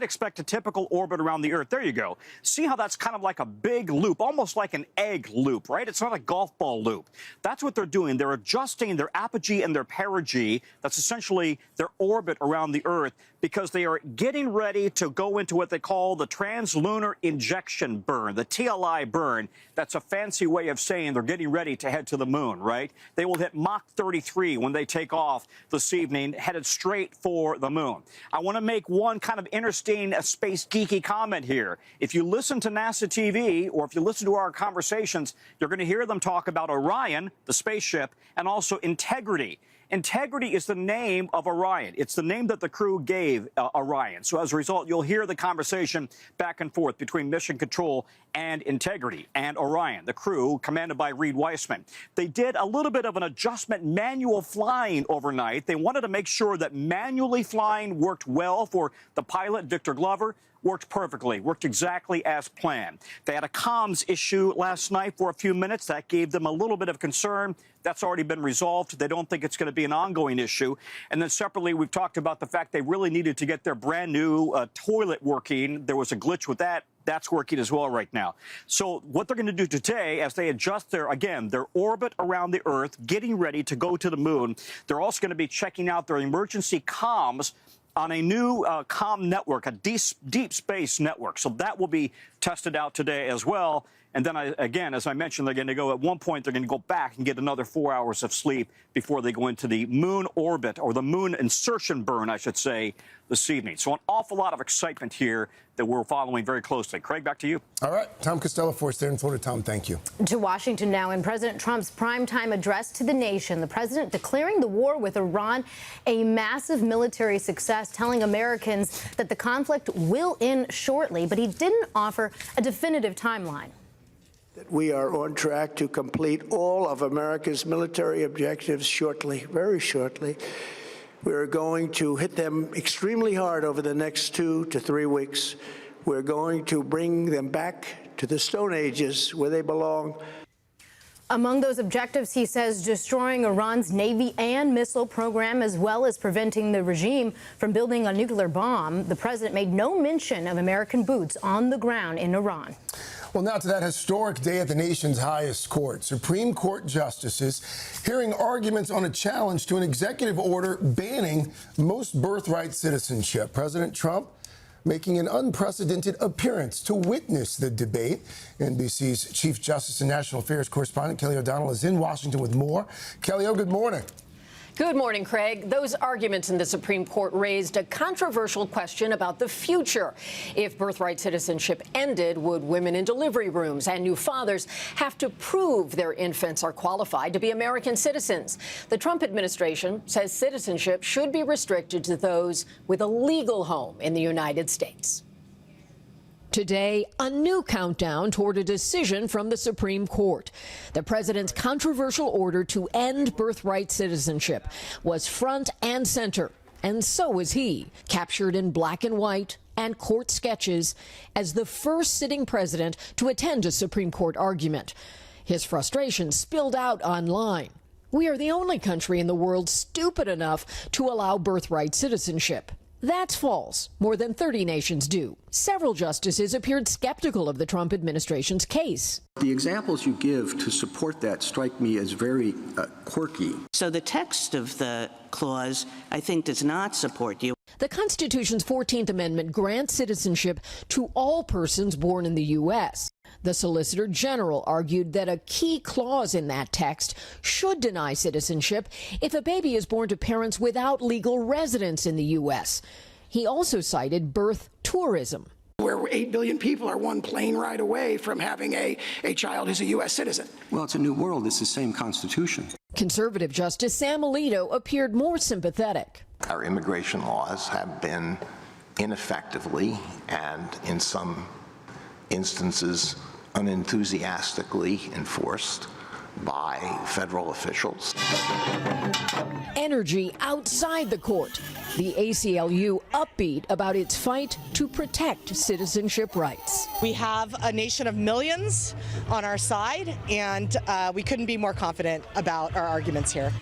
S6: expect a typical orbit around the Earth. There you go. See how that's kind of like a big loop, almost like an egg loop, right? It's not a golf ball loop. That's what they're doing. They're adjusting their apogee and their perigee. That's essentially their orbit around the Earth, because they are getting ready to go into what they call the translunar injection burn, the TLI burn. That's a fancy way of saying they're getting ready to head to the moon, right? They will hit Mach 33 when they take off this evening, headed straight for the moon. I want to make one kind of interesting space geeky comment here. If you listen to NASA TV, or if you listen to our conversations, you're going to hear them talk about Orion, the spaceship, and also Integrity. Integrity is the name of Orion. It's the name that the crew gave Orion. So as a result, you'll hear the conversation back and forth between Mission Control and Integrity and Orion, the crew commanded by Reed Weissman. They did a little bit of an adjustment manual flying overnight. They wanted to make sure that manually flying worked well for the pilot, Victor Glover. Worked perfectly, worked exactly as planned. They had a comms issue last night for a few minutes. That gave them a little bit of concern. That's already been resolved. They don't think it's going to be an ongoing issue. And then separately, we've talked about the fact they really needed to get their brand new toilet working. There was a glitch with that. That's working as well right now. So what they're going to do today, as they adjust their orbit around the Earth, getting ready to go to the moon, they're also going to be checking out their emergency comms on a new comm network, a deep space network. So that will be tested out today as well. And then, again, as I mentioned, they're going to go at one point, they're going to go back and get another 4 hours of sleep before they go into the moon orbit, or the moon insertion burn, I should say, this evening. So an awful lot of excitement here that we're following very closely. Craig, back to you.
S3: All right. Tom Costello for us there in Florida. Tom, thank you.
S1: To Washington now. In President Trump's primetime address to the nation, the president declaring the war with Iran a massive military success, telling Americans that the conflict will end shortly, but he didn't offer a definitive timeline.
S14: We are on track to complete all of America's military objectives shortly, very shortly. We're going to hit them extremely hard over the next 2 to 3 weeks. We're going to bring them back to the Stone Ages where they belong.
S1: Among those objectives, he says, destroying Iran's Navy and missile program, as well as preventing the regime from building a nuclear bomb. The president made no mention of American boots on the ground in Iran.
S3: Well, now to that historic day at the nation's highest court. Supreme Court justices hearing arguments on a challenge to an executive order banning most birthright citizenship. President Trump making an unprecedented appearance to witness the debate. NBC's Chief Justice and National Affairs correspondent Kelly O'Donnell is in Washington with more. Kelly, good morning.
S27: Good morning, Craig. Those arguments in the Supreme Court raised a controversial question about the future. If birthright citizenship ended, would women in delivery rooms and new fathers have to prove their infants are qualified to be American citizens? The Trump administration says citizenship should be restricted to those with a legal home in the United States.
S28: Today, a new countdown toward a decision from the Supreme Court. The president's controversial order to end birthright citizenship was front and center, and so was he, captured in black and white and court sketches as the first sitting president to attend a Supreme Court argument. His frustration spilled out online. We are the only country in the world stupid enough to allow birthright citizenship. That's false. More than 30 nations do. Several justices appeared skeptical of the Trump administration's case.
S16: The examples you give to support that strike me as very quirky.
S17: So the text of the clause, I think, does not support you.
S28: The Constitution's 14th Amendment grants citizenship to all persons born in the U.S. The Solicitor General argued that a key clause in that text should deny citizenship if a baby is born to parents without legal residence in the U.S. He also cited birth tourism.
S18: Where 8 billion people are one plane ride away from having a child who's a U.S. citizen.
S16: Well, it's a new world. It's the same Constitution.
S28: Conservative Justice Sam Alito appeared more sympathetic.
S19: Our immigration laws have been ineffectively and in some instances unenthusiastically enforced by federal officials.
S28: Energy outside the court. The ACLU upbeat about its fight to protect citizenship rights.
S22: We have a nation of millions on our side, and we couldn't be more confident about our arguments here.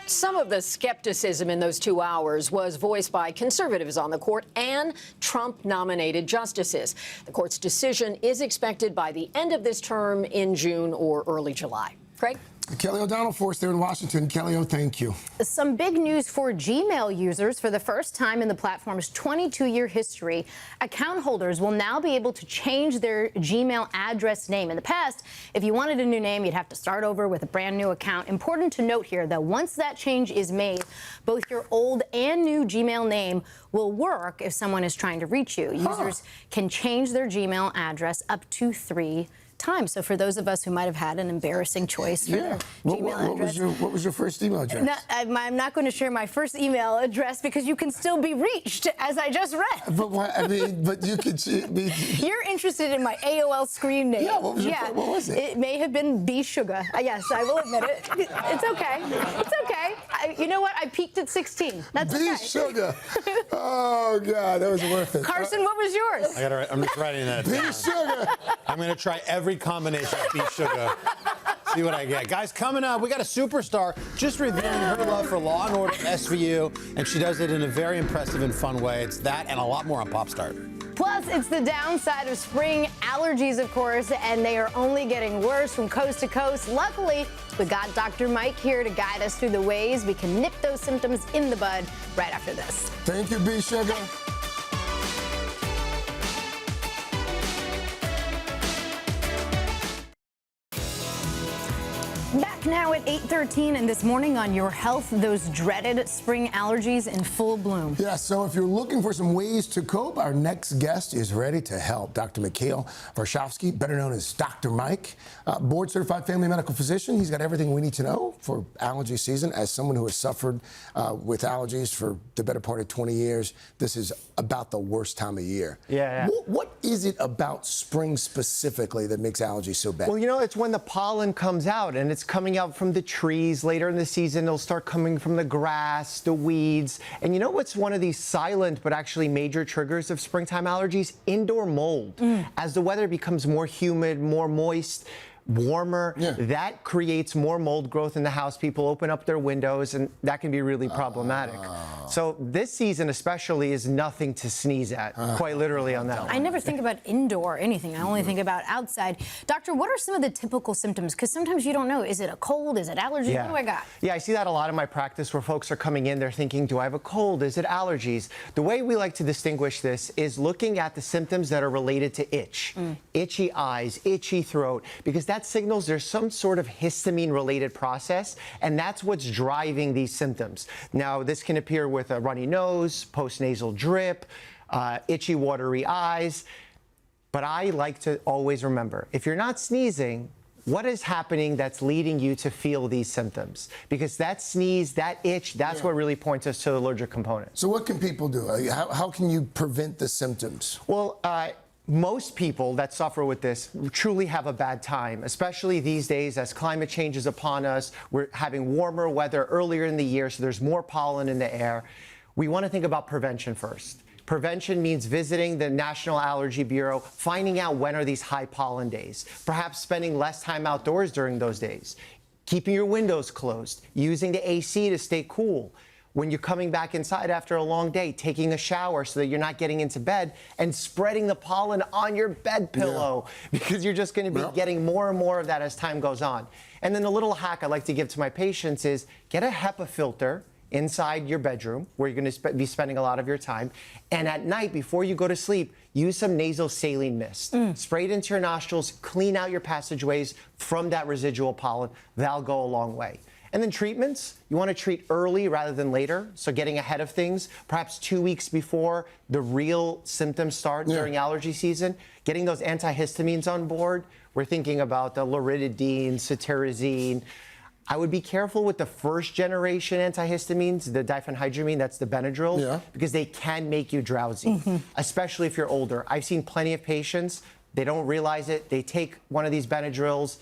S27: Some of the skepticism in those 2 hours was voiced by conservatives on the court and Trump-nominated justices. The court's decision is expected by the end of this term in June or early July. Craig?
S3: Kelly O'Donnell for us there in Washington. Kelly O, thank you.
S1: Some big news for Gmail users. For the first time in the platform's 22-year history, account holders will now be able to change their Gmail address name. In the past, if you wanted a new name, you'd have to start over with a brand new account. Important to note here that once that change is made, both your old and new Gmail name will work if someone is trying to reach you. Users can change their Gmail address up to 3 times. So for those of us who might have had an embarrassing choice for their Gmail address.
S3: What was your first email address?
S1: No, I'm not going to share my first email address because you can still be reached, as I just read.
S3: But what, I mean, but you could see.
S1: You're interested in my AOL screen name.
S3: Yeah, what was it?
S1: It may have been B Sugar. Yes, I will admit it. It's okay. It's okay. You know what? I peaked at 16. That's
S3: B
S1: okay.
S3: Sugar. Oh God, that was worth it.
S1: Carson, what was yours?
S21: I'm just writing that down.
S3: B Sugar.
S21: I'm going to try every combination of beef sugar. See what I get. Guys, coming up, we got a superstar just revealing her love for Law & Order SVU, and she does it in a very impressive and fun way. It's that and a lot more on Pop Start.
S1: Plus, it's the downside of spring allergies, of course, and they are only getting worse from coast to coast. Luckily, we got Dr. Mike here to guide us through the ways we can nip those symptoms in the bud right after this.
S3: Thank you, B Sugar.
S1: Back now at 8:13 and this morning on Your Health, those dreaded spring allergies in full bloom.
S3: Yeah, so if you're looking for some ways to cope, our next guest is ready to help. Dr. Mikhail Varshavsky, better known as Dr. Mike, board-certified family medical physician. He's got everything we need to know for allergy season. As someone who has suffered with allergies for the better part of 20 years, this is about the worst time of year.
S8: Yeah.
S3: What is it about spring specifically that makes allergies so bad?
S23: Well, you know, it's when the pollen comes out, and it's coming out from the trees. Later in the season, it'll start coming from the grass, the weeds. And you know what's one of these silent but actually major triggers of springtime allergies? Indoor mold. As the weather becomes more humid, more moist, warmer, that creates more mold growth in the house. People open up their windows, and that can be really problematic. So this season especially is nothing to sneeze at, quite literally on that one.
S1: I never think about indoor or anything. I only think about outside. Doctor, what are some of the typical symptoms? Because sometimes you don't know. Is it a cold? Is it allergies? What do I got?
S23: Yeah, I see that a lot in my practice where folks are coming in, they're thinking, do I have a cold? Is it allergies? The way we like to distinguish this is looking at the symptoms that are related to itch. Itchy eyes, itchy throat, because that signals there's some sort of histamine-related process, and that's what's driving these symptoms. Now, this can appear with a runny nose, postnasal drip, itchy, watery eyes, but I like to always remember, if you're not sneezing, what is happening that's leading you to feel these symptoms? Because that sneeze, that itch, that's what really points us to the allergic component.
S3: So what can people do? How can you prevent the symptoms?
S23: Well, most people that suffer with this truly have a bad time, especially these days as climate change is upon us. We're having warmer weather earlier in the year, so there's more pollen in the air. We want to think about prevention first. Prevention means visiting the National Allergy Bureau, finding out when are these high pollen days, perhaps spending less time outdoors during those days, keeping your windows closed, using the AC to stay cool, when you're coming back inside after a long day, taking a shower so that you're not getting into bed and spreading the pollen on your bed pillow because you're just going to be getting more and more of that as time goes on. And then the little hack I like to give to my patients is get a HEPA filter inside your bedroom where you're going to be spending a lot of your time. And at night, before you go to sleep, use some nasal saline mist. Spray it into your nostrils, clean out your passageways from that residual pollen. That'll go a long way. And then treatments, you want to treat early rather than later. So getting ahead of things, perhaps 2 weeks before the real symptoms start during allergy season, getting those antihistamines on board. We're thinking about the loratadine, cetirizine. I would be careful with the first generation antihistamines, the diphenhydramine, that's the Benadryl, because they can make you drowsy, especially if you're older. I've seen plenty of patients, they don't realize it, they take one of these Benadryls,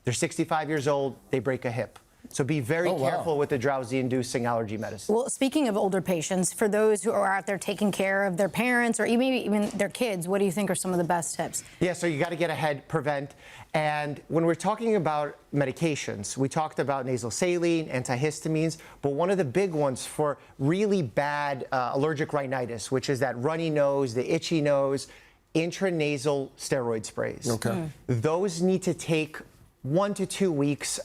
S23: they're 65 years old, they break a hip. So be very careful with the drowsy-inducing allergy medicine.
S1: Well, speaking of older patients, for those who are out there taking care of their parents or maybe even their kids, what do you think are some of the best tips?
S23: Yeah, so you got to get ahead, prevent. And when we're talking about medications, we talked about nasal saline, antihistamines, but one of the big ones for really bad allergic rhinitis, which is that runny nose, the itchy nose, intranasal steroid sprays.
S3: Okay.
S23: Those need to take 1 to 2 weeks.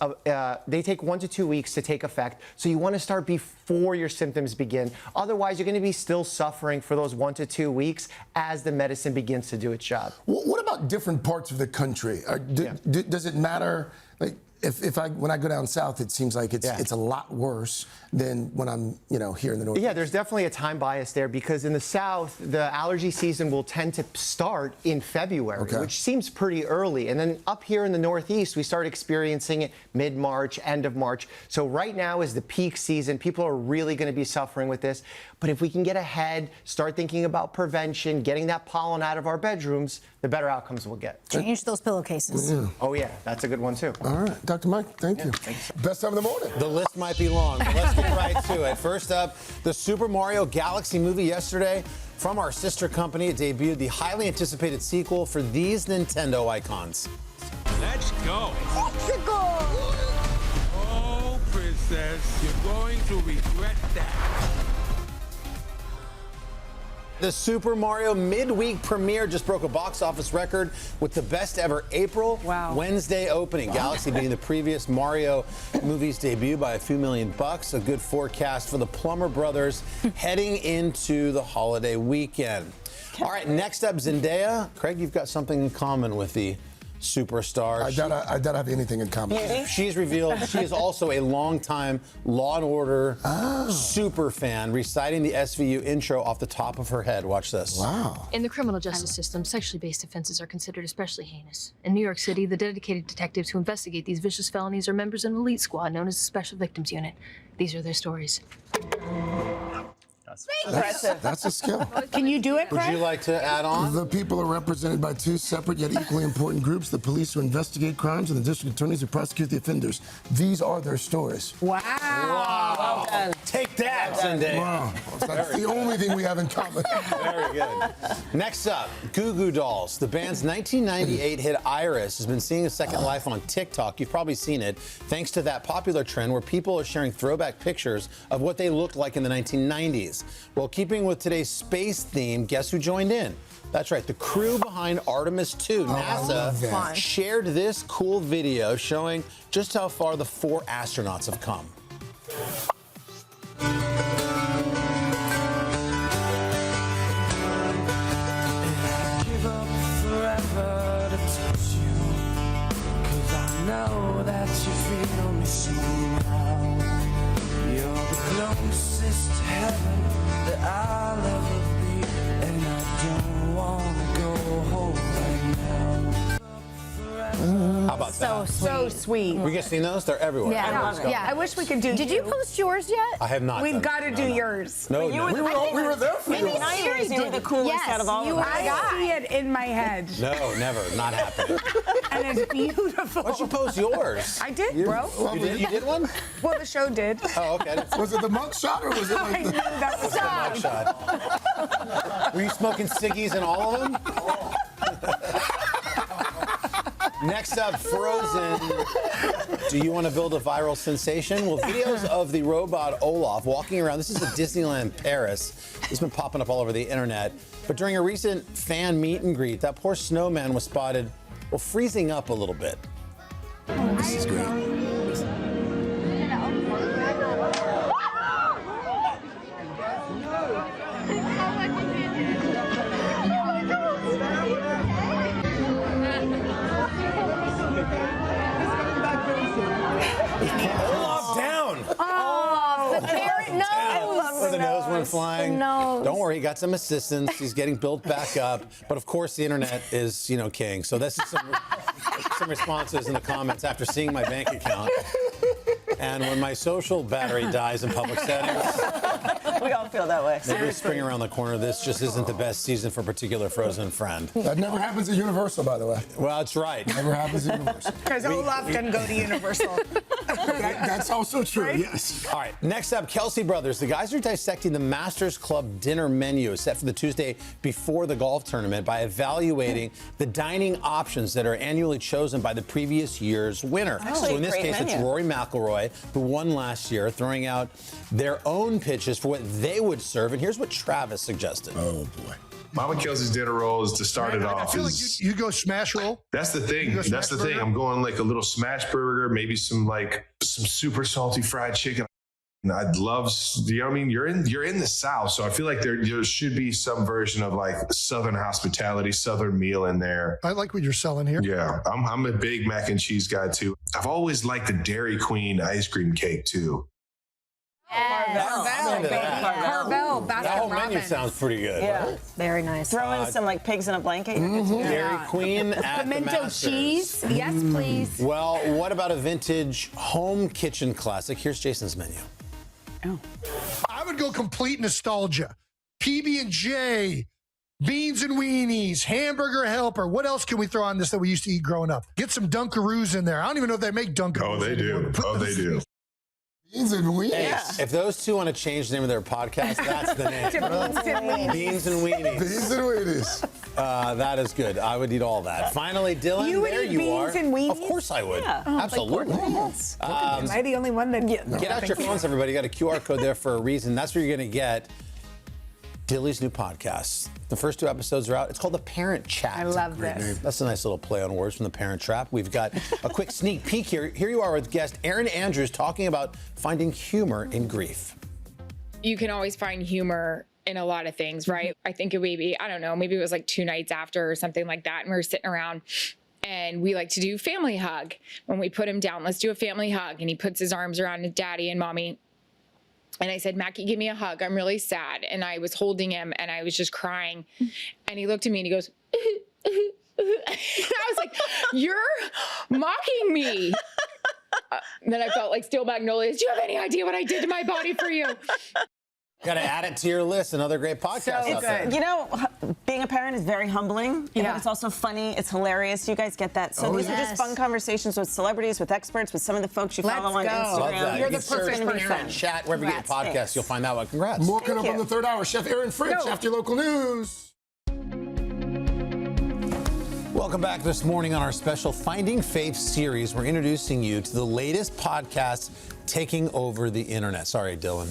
S23: They take 1 to 2 weeks to take effect. So you want to start before your symptoms begin. Otherwise, you're going to be still suffering for those 1 to 2 weeks as the medicine begins to do its job.
S3: What about different parts of the country? Does it matter? Like, when I go down south, it seems like it's a lot worse than when I'm here in the north.
S23: Yeah, there's definitely a time bias there because in the south, the allergy season will tend to start in February, which seems pretty early. And then up here in the northeast, we start experiencing it mid-March, end of March. So right now is the peak season. People are really going to be suffering with this. But if we can get ahead, start thinking about prevention, getting that pollen out of our bedrooms, the better outcomes we'll get.
S1: Change those pillowcases.
S23: Oh, yeah, that's a good one, too.
S3: All right, Dr. Mike, thank you. Best time in the morning.
S21: The list might be long, but let's get right to it. First up, the Super Mario Galaxy movie yesterday. From our sister company, it debuted the highly anticipated sequel for these Nintendo icons.
S12: Let's go. Oh, princess, you're going to regret that.
S21: The Super Mario midweek premiere just broke a box office record with the best ever April Wednesday opening. Galaxy beating the previous Mario movie's debut by a few $1 million. A good forecast for the Plumber Brothers heading into the holiday weekend. All right, next up, Zendaya. Craig, you've got something in common with the superstar.
S3: I don't have anything in common.
S21: She's revealed she is also a longtime Law & Order super fan, reciting the SVU intro off the top of her head. Watch this.
S3: Wow.
S2: In the criminal justice system, sexually based offenses are considered especially heinous. In New York City, the dedicated detectives who investigate these vicious felonies are members of an elite squad known as the Special Victims Unit. These are their stories.
S3: That's a skill.
S5: Can you do it, Craig?
S21: Would you like to add on?
S3: The people are represented by two separate yet equally important groups, the police who investigate crimes and the district attorneys who prosecute the offenders. These are their stories.
S5: Wow.
S21: Wow. Well take that, Zendaya.
S3: Wow. That's the only thing we have in common.
S21: Very good. Next up, Goo Goo Dolls. The band's 1998 hit Iris has been seeing a second life on TikTok. You've probably seen it, thanks to that popular trend where people are sharing throwback pictures of what they looked like in the 1990s. Well, keeping with today's space theme, guess who joined in? That's right, the crew behind Artemis 2. NASA shared this cool video showing just how far the 4 astronauts have come.
S12: Give up forever to touch you, 'cause I know that you feel me somehow. You're the closest to heaven that I'll ever be, and I don't wanna go home right now.
S21: How about that?
S5: So sweet.
S21: We get seen those? They're everywhere.
S5: Yeah,
S21: Everyone's got
S5: I
S21: them.
S5: wish we could do.
S1: Did you post yours yet?
S21: I have not.
S5: We've
S21: done
S5: got to
S21: it.
S5: do
S21: No.
S5: yours.
S21: No,
S3: We were there for you.
S1: Maybe Siri
S7: You were the
S1: did.
S7: coolest out of all of us.
S5: I see it in my head,
S21: No, never. Not happening.
S5: and it's beautiful.
S21: Why don't you post yours?
S5: I did, bro.
S21: You did one?
S5: Well, the show did.
S21: Oh, okay.
S3: Was it the mug shot or was it
S5: I
S3: like
S5: knew
S3: the...
S5: that was
S21: Mug shot. Were you smoking ciggies in all of them? Next up, Frozen. Do you want to build a viral sensation? Well, videos of the robot Olaf walking around. This is at Disneyland Paris. It's been popping up all over the internet. But during a recent fan meet and greet, that poor snowman was spotted, well, freezing up a little bit.
S3: Oh, this is great.
S21: Olaf down!
S1: Oh, the carrot nose!
S21: The nose went flying.
S1: The nose.
S21: Don't worry, he got some assistance. He's getting built back up. But of course, the internet is, king. So this is some responses in the comments after seeing my bank account. And when my social battery dies in public settings,
S7: we all feel that way.
S21: Maybe spring around the corner. This just isn't the best season for a particular Frozen friend.
S3: That never happens at Universal, by the way.
S21: Well, that's right.
S3: Never happens at Universal.
S5: Because Olaf didn't go to Universal.
S3: That's also true,
S5: Right?
S3: yes.
S21: All right, next up, Kelsey Brothers. The guys are dissecting the Masters Club dinner menu set for the Tuesday before the golf tournament by evaluating the dining options that are annually chosen by the previous year's winner.
S7: Actually,
S21: So in this
S7: great
S21: case,
S7: menu.
S21: it's Rory McIlroy, who won last year, throwing out their own pitches for what they would serve. And here's what Travis suggested.
S3: Oh, boy.
S9: Mama Kelsey's dinner rolls to start it
S3: I
S9: off.
S3: feel like you go smash roll.
S9: That's the thing.
S3: You go
S9: That's the
S3: smash
S9: thing.
S3: burger?
S9: I'm going like a little smash burger, maybe some super salty fried chicken. And I'd love, I mean? You're in the South, so I feel like there should be some version of like Southern hospitality, Southern meal in there.
S3: I like what you're selling here.
S9: Yeah, I'm a big mac and cheese guy too. I've always liked the Dairy Queen ice cream cake too.
S5: Carvel, baby. Carvel,
S21: That
S5: Baskin
S21: whole menu
S5: Robbins.
S21: sounds pretty good.
S7: Yeah.
S21: Right?
S1: Very nice.
S7: Throw in some like pigs in a blanket.
S21: Dairy Queen at the
S5: Pimento
S21: Masters.
S5: cheese. Yes, please.
S21: Well, what about a vintage home kitchen classic? Here's Jason's menu.
S3: I would go complete nostalgia. PB&J, beans and weenies, hamburger helper. What else can we throw on this that we used to eat growing up? Get some Dunkaroos in there. I don't even know if they make Dunkaroos.
S9: Oh, they do.
S3: anymore.
S9: Oh, they do.
S3: Beans and weenies.
S21: Hey, if those two want to change the name of their podcast, that's the name. Beans and weenies.
S3: Beans and weenies.
S21: That is good. I would eat all that. Finally, Dylan,
S5: You would
S21: there
S5: eat
S21: you
S5: beans
S21: are.
S5: and weenies?
S21: Of course I would.
S7: Yeah.
S21: Absolutely.
S5: Am I the only one that?
S21: Get out your phones, everybody. You got a QR code there for a reason. That's where you're going to get Dilly's new podcast. The first 2 episodes are out. It's called The Parent Chat.
S5: I love this.
S21: That's a nice little play on words from The Parent Trap. We've got a quick sneak peek here. Here you are with guest Erin Andrews talking about finding humor in grief.
S10: You can always find humor in a lot of things, right? I think it would be, I don't know, maybe it was like 2 nights after or something like that. And we were sitting around and we like to do family hug. When we put him down, let's do a family hug. And he puts his arms around his daddy and mommy. And I said, Mackie, give me a hug. I'm really sad. And I was holding him and I was just crying. And he looked at me and he goes, and I was like, you're mocking me. Then I felt like Steel Magnolias. Do you have any idea what I did to my body for you?
S21: Got to add it to your list. Another great podcast out there.
S7: You know, being a parent is very humbling.
S1: Yeah.
S7: But it's also funny. It's hilarious. You guys get that. So these are just fun conversations with celebrities, with experts, with some of the folks you follow on Instagram.
S21: Love that.
S7: You're
S21: You
S7: the
S21: can search
S7: perfect
S21: Parent
S7: friend.
S21: Chat wherever you get a podcast.
S7: Thanks.
S21: You'll find that one. Congrats.
S3: More coming up on the 3rd hour. Chef Aaron Fritz after your local news.
S21: Welcome back this morning on our special Finding Faith series. We're introducing you to the latest podcast taking over the internet. Sorry, Dylan.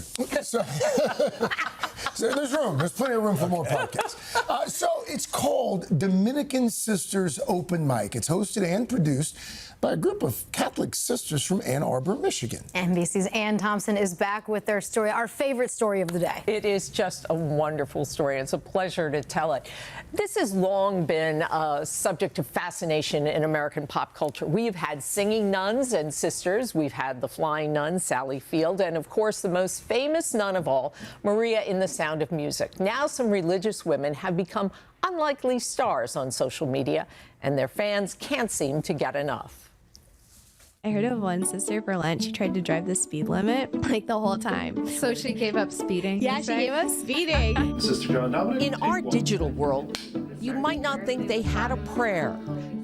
S3: So there's room. There's plenty of room for more podcasts. So it's called Dominican Sisters Open Mic. It's hosted and produced by a group of Catholic sisters from Ann Arbor, Michigan.
S1: NBC's Ann Thompson is back with their story, our favorite story of the day.
S27: It is just a wonderful story. It's a pleasure to tell it. This has long been a subject of fascination in American pop culture. We've had singing nuns and sisters. We've had the flying nun, Sally Field, and of course the most famous nun of all, Maria in The Sound of Music. Now some religious women have become unlikely stars on social media, and their fans can't seem to get enough.
S15: I heard of one sister for Lent. She tried to drive the speed limit like the whole time. So she gave up speeding.
S28: Yeah, she gave up speeding.
S15: Sister John Dominic.
S28: In our digital world, you might not think they had a prayer.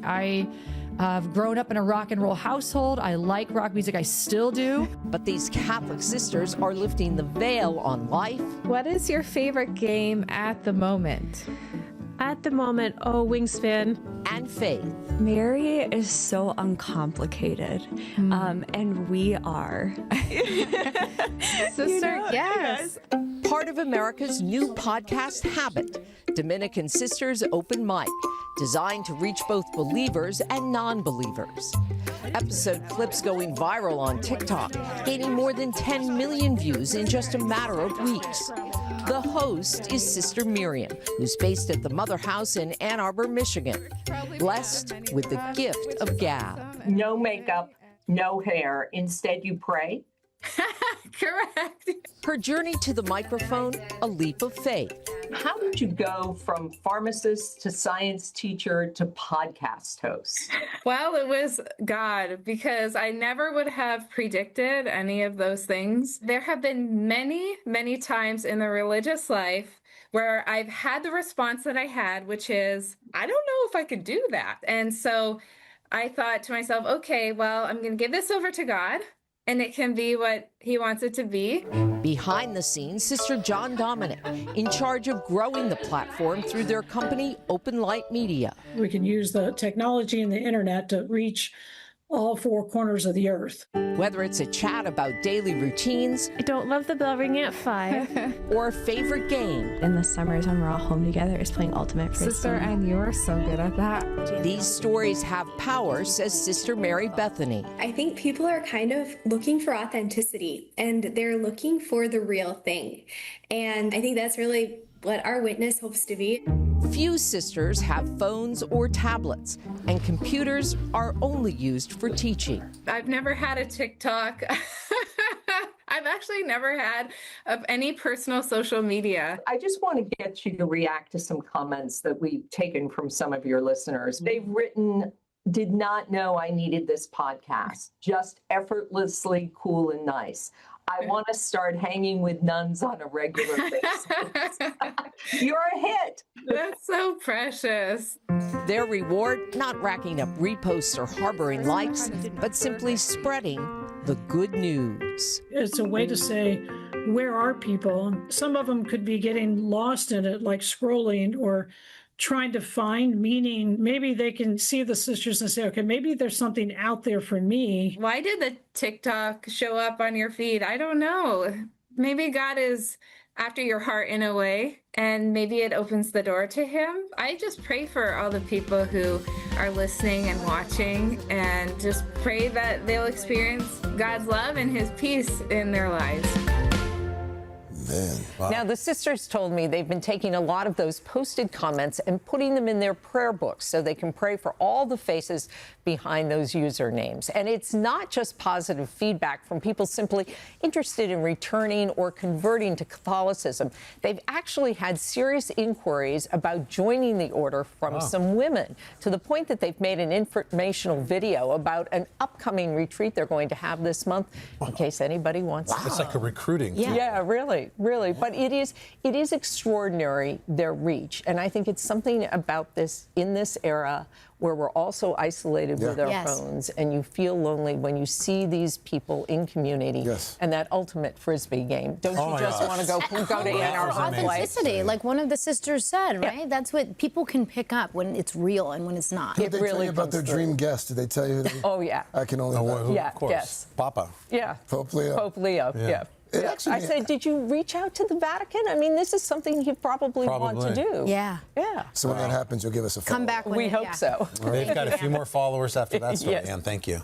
S13: I've grown up in a rock and roll household. I like rock music. I still do.
S28: But these Catholic sisters are lifting the veil on life.
S15: What is your favorite game at the moment?
S4: At the moment, Wingspan.
S28: And Faith.
S6: Mary is so uncomplicated, and we are.
S28: Sister, yes. Part of America's new podcast habit, Dominican Sisters Open Mic, designed to reach both believers and non-believers. Episode clips going viral on TikTok, gaining more than 10 million views in just a matter of weeks. The host is Sister Miriam, who's based at the Mother House in Ann Arbor, Michigan, blessed with the gift of gab.
S27: No makeup, no hair. Instead, you pray.
S28: Correct. Her journey to the microphone, a leap of faith.
S27: How did you go from pharmacist to science teacher to podcast host?
S11: Well, it was God, because I never would have predicted any of those things. There have been many, many times in the religious life where I've had the response that I had, which is, I don't know if I could do that. And so I thought to myself, okay, well, I'm going to give this over to God, and it can be what he wants it to be.
S28: Behind the scenes, Sister John Dominic, in charge of growing the platform through their company, Open Light Media.
S14: We can use the technology and the internet to reach all four corners of the earth.
S28: Whether it's a chat about daily routines,
S4: I don't love the bell ringing at 5,
S28: or a favorite game.
S6: In the summers when we're all home together is playing Ultimate Frisbee.
S4: Sister, and you are so good at that.
S28: These stories have power, says Sister Mary Bethany.
S20: I think people are kind of looking for authenticity, and they're looking for the real thing. And I think that's really what our witness hopes to be.
S28: Few sisters have phones or tablets, and computers are only used for teaching.
S11: I've never had a TikTok. I've actually never had any personal social media.
S27: I just want to get you to react to some comments that we've taken from some of your listeners. They've written, did not know I needed this podcast. Just effortlessly cool and nice. I want to start hanging with nuns on a regular basis. You're a hit.
S11: That's so precious.
S28: Their reward, not racking up reposts or harboring likes, but simply spreading the good news.
S14: It's a way to say, where are people? Some of them could be getting lost in it, like scrolling or trying to find meaning. Maybe they can see the sisters and say, okay, maybe there's something out there for me.
S11: Why did the TikTok show up on your feed? I don't know. Maybe God is after your heart in a way, and maybe it opens the door to him. I just pray for all the people who are listening and watching, and just pray that they'll experience God's love and his peace in their lives.
S7: Wow. Now, the sisters told me they've been taking a lot of those posted comments and putting them in their prayer books so they can pray for all the faces behind those usernames. And it's not just positive feedback from people simply interested in returning or converting to Catholicism. They've actually had serious inquiries about joining the order from some women, to the point that they've made an informational video about an upcoming retreat they're going to have this month, in case anybody wants to.
S21: It's like a recruiting.
S7: Yeah, really. Really, but it is extraordinary, their reach, and I think it's something about this in this era where we're also isolated with our phones, and you feel lonely when you see these people in community and that ultimate Frisbee game. Don't you just want to go to Ann Arbor?
S1: Authenticity, like one of the sisters said, right? That's what people can pick up when it's real and when it's not.
S3: Did they tell you about their dream guest? Did they tell you?
S7: Oh, yeah.
S3: I can only imagine.
S7: Yeah,
S21: of course.
S7: yes.
S21: Papa.
S7: Yeah.
S3: Pope Leo.
S7: Pope Leo, yeah. I said, did you reach out to the Vatican? I mean, this is something you probably want to do.
S1: Yeah.
S7: Yeah.
S3: So when that happens, you'll give us a follow.
S1: Come back when
S7: we hope so.
S21: They've got a few more followers after that story, Ann. Thank you.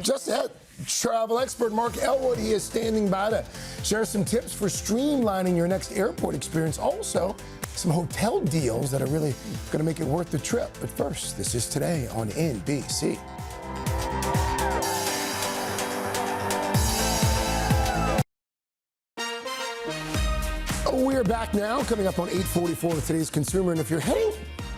S3: Just ahead, travel expert Mark Elwood, he is standing by to share some tips for streamlining your next airport experience. Also, some hotel deals that are really going to make it worth the trip. But first, this is Today on NBC. We're back now, coming up on 8:44 with today's Consumer. And if you're heading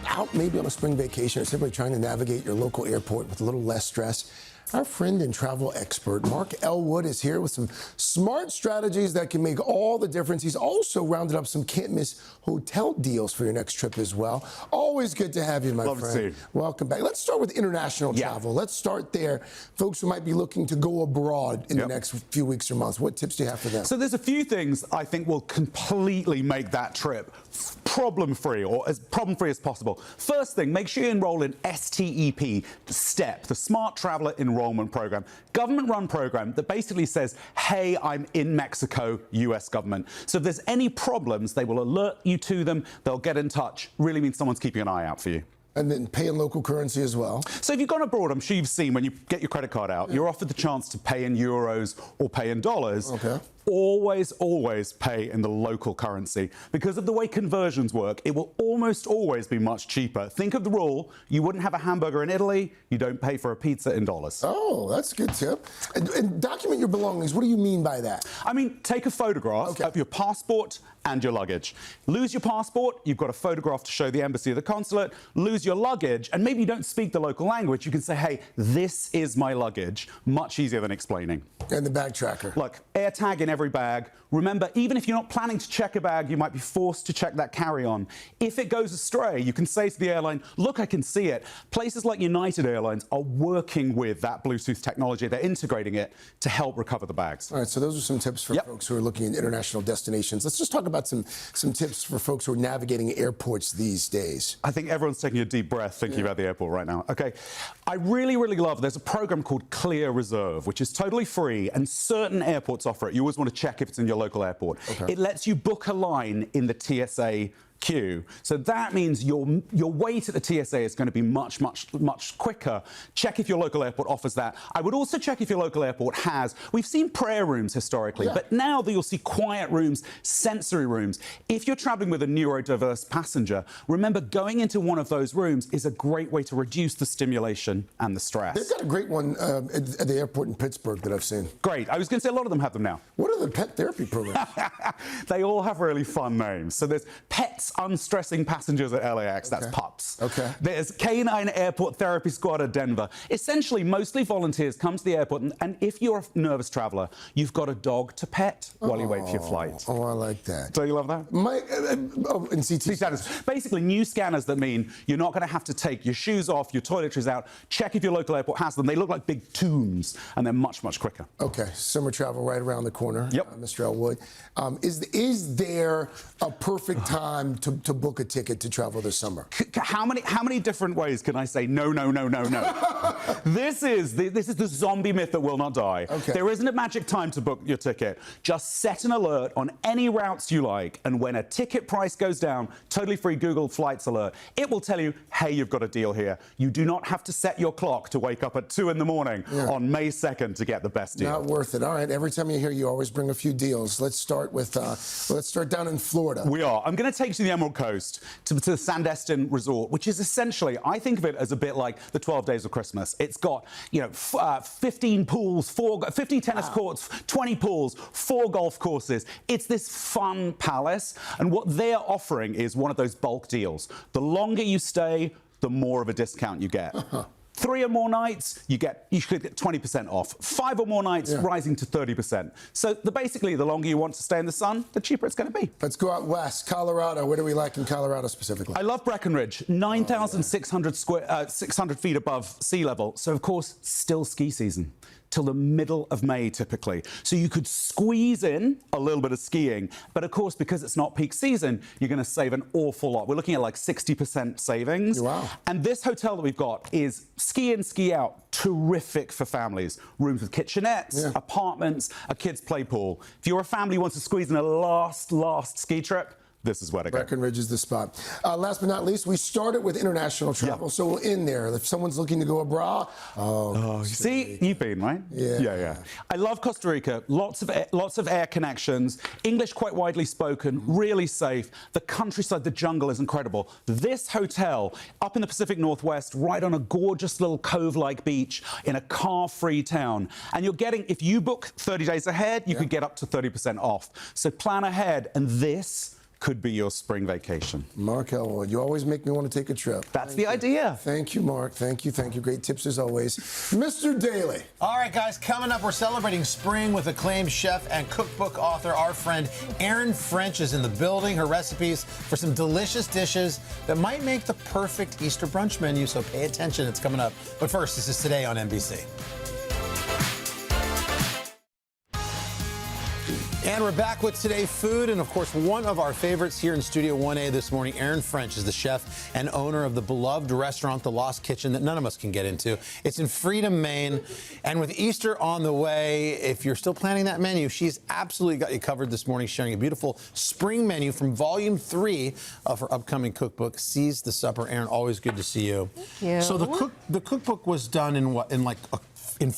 S3: out maybe on a spring vacation or simply trying to navigate your local airport with a little less stress, Our friend and travel expert, Mark Elwood, is here with some smart strategies that can make all the difference. He's also rounded up some can't-miss hotel deals for your next trip as well. Always good to have you, my
S16: friend.
S3: Love to see you. Welcome back. Let's start with international travel. Let's start there. Folks who might be looking to go abroad in the next few weeks or months, what tips do you have for them?
S16: So there's a few things I think will completely make that trip problem-free, or as problem-free as possible. First thing, make sure you enroll in STEP, STEP, the Smart Traveler Enrollment Program. Government-run program that basically says, hey, I'm in Mexico, US government. So if there's any problems, they will alert you to them, they'll get in touch. Really means someone's keeping an eye out for you.
S3: And then pay in local currency as well.
S16: So if you've gone abroad, I'm sure you've seen when you get your credit card out, you're offered the chance to pay in euros or pay in dollars.
S3: Okay.
S16: Always pay in the local currency. Because of the way conversions work, it will almost always be much cheaper. Think of the rule, you wouldn't have a hamburger in Italy, you don't pay for a pizza in dollars.
S3: Oh, that's a good tip. And document your belongings. What do you mean by that?
S16: I mean, take a photograph of your passport and your luggage. Lose your passport, you've got a photograph to show the embassy or the consulate. Lose your luggage, and maybe you don't speak the local language. You can say, hey, this is my luggage. Much easier than explaining.
S3: And the bag tracker.
S16: Look, AirTag in every bag. Remember, even if you're not planning to check a bag, you might be forced to check that carry-on. If it goes astray, you can say to the airline, look, I can see it. Places like United Airlines are working with that Bluetooth technology. They're integrating it to help recover the bags.
S3: All right, so those are some tips for folks who are looking at international destinations. Let's just talk about some tips for folks who are navigating airports these days.
S16: I think everyone's taking a deep breath thinking about the airport right now. Okay, I really love, there's a program called Clear Reserve, which is totally free, and certain airports offer it. You always want to check if it's in your local airport. It lets you book a line in the TSA queue. So that means your wait at the TSA is going to be much quicker. Check if your local airport offers that. I would also check if your local airport has, we've seen prayer rooms historically, but now you'll see quiet rooms, sensory rooms. If you're traveling with a neurodiverse passenger, remember going into one of those rooms is a great way to reduce the stimulation and the stress.
S3: They've got a great one at the airport in Pittsburgh that I've seen.
S16: Great. I was going to say a lot of them have them now.
S3: What are the pet therapy programs?
S16: They all have really fun names. So there's Pets Unstressing Passengers at LAX, that's PUPS. There's Canine Airport Therapy Squad at Denver. Essentially, mostly volunteers come to the airport, and if you're a nervous traveler, you've got a dog to pet while you wait for your flight.
S3: Oh, I like that.
S16: Don't you love that?
S3: And CT
S16: scanners. Basically, new scanners that mean you're not going to have to take your shoes off, your toiletries out. Check if your local airport has them. They look like big tombs, and they're much quicker.
S3: Okay, summer travel right around the corner. Mr. Elwood. Is there a perfect time to book a ticket to travel this summer?
S16: How many different ways can I say no? This is the zombie myth that will not die. There isn't a magic time to book your ticket. Just set an alert on any routes you like, and when a ticket price goes down, totally free Google Flights alert, it will tell you, hey, you've got a deal here. You do not have to set your clock to wake up at 2 in the morning on May 2nd to get the best deal.
S3: Not worth it. All right, every time you hear, you always bring a few deals. Let's start with, let's start down in Florida.
S16: We are. I'm going to take you to the Emerald Coast, to the Sandestin Resort, which is essentially, I think of it as a bit like the 12 Days of Christmas. It's got, 15 pools, 50 tennis courts, 20 pools, 4 golf courses. It's this fun palace, and what they're offering is one of those bulk deals. The longer you stay, the more of a discount you get. 3 or more nights, you could get 20% off. 5 or more nights, rising to 30%. So basically, the longer you want to stay in the sun, the cheaper it's going to be.
S3: Let's go out west, Colorado. What do we like in Colorado specifically?
S16: I love Breckenridge, 9,600 600 feet above sea level. So of course, still ski season till the middle of May typically. So you could squeeze in a little bit of skiing, but of course, because it's not peak season, you're going to save an awful lot. We're looking at like 60% savings.
S3: Wow.
S16: And this hotel that we've got is ski in, ski out, terrific for families. Rooms with kitchenettes, apartments, a kids' play pool. If you're a family who wants to squeeze in a last ski trip, this is where to go.
S3: Breckenridge is the spot. Last but not least, we started with international travel, so we'll end there. If someone's looking to go abroad,
S16: see, you've been, right? Yeah. I love Costa Rica. Lots of air connections. English quite widely spoken. Really safe. The countryside, the jungle is incredible. This hotel up in the Pacific Northwest, right on a gorgeous little cove-like beach in a car-free town, and you're getting, if you book 30 days ahead, you could get up to 30% off. So plan ahead, and this could be your spring vacation.
S3: Mark Elwood, you always make me want to take a trip.
S16: That's the idea.
S3: Thank you, Mark. Thank you. Thank you. Great tips as always. Mr. Daly.
S21: All right, guys, coming up, we're celebrating spring with acclaimed chef and cookbook author, our friend Erin French is in the building. Her recipes for some delicious dishes that might make the perfect Easter brunch menu, so pay attention. It's coming up. But first, this is Today on NBC. And we're back with Today Food, and of course, one of our favorites here in Studio 1A this morning, Erin French, is the chef and owner of the beloved restaurant, The Lost Kitchen, that none of us can get into. It's in Freedom, Maine, and with Easter on the way, if you're still planning that menu, she's absolutely got you covered this morning, sharing a beautiful spring menu from Volume 3 of her upcoming cookbook, Seize the Supper. Erin, always good to see you.
S15: Thank you.
S21: So the cookbook was done in what, in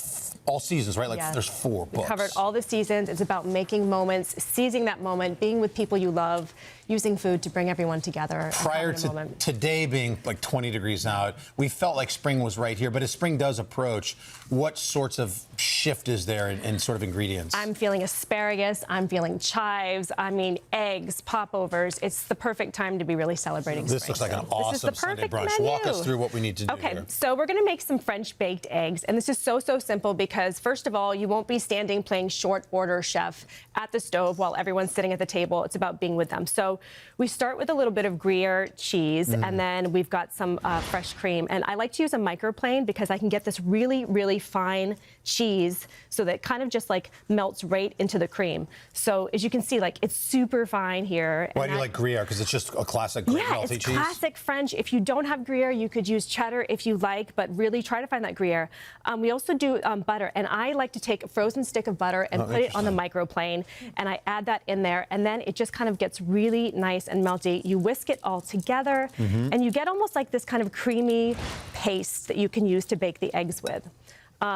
S21: all seasons, right? Like
S15: Yes.
S21: there's 4 books.
S15: We covered all the seasons. It's about making moments, seizing that moment, being with people you love, using food to bring everyone together. and
S21: Prior
S15: having a
S21: to
S15: moment.
S21: today being like 20 degrees out, we felt like spring was right here. But as spring does approach, what sorts of shift is there in sort of ingredients?
S15: I'm feeling asparagus. I'm feeling chives. I mean, eggs, popovers. It's the perfect time to be really celebrating
S21: This
S15: spring.
S21: looks like an
S15: This is the
S21: awesome Sunday
S15: perfect
S21: brunch.
S15: menu.
S21: Walk us through what we need to do
S15: Okay,
S21: here.
S15: so we're going to make some French baked eggs. And this is so simple because, first of all, you won't be standing playing short order chef at the stove while everyone's sitting at the table. It's about being with them. So we start with a little bit of Gruyere cheese, and then we've got some fresh cream. And I like to use a microplane because I can get this really fine cheese so that it kind of just like melts right into the cream. So as you can see, like it's super fine here.
S21: Why do you like Gruyere? Because it's just a classic great melty
S15: it's
S21: cheese?
S15: classic French. If you don't have Gruyere, you could use cheddar if you like, but really try to find that Gruyere. We also do butter, and I like to take a frozen stick of butter and put it on the microplane, and I add that in there, and then it just kind of gets really nice and melty. You whisk it all together, and you get almost like this kind of creamy paste that you can use to bake the eggs with.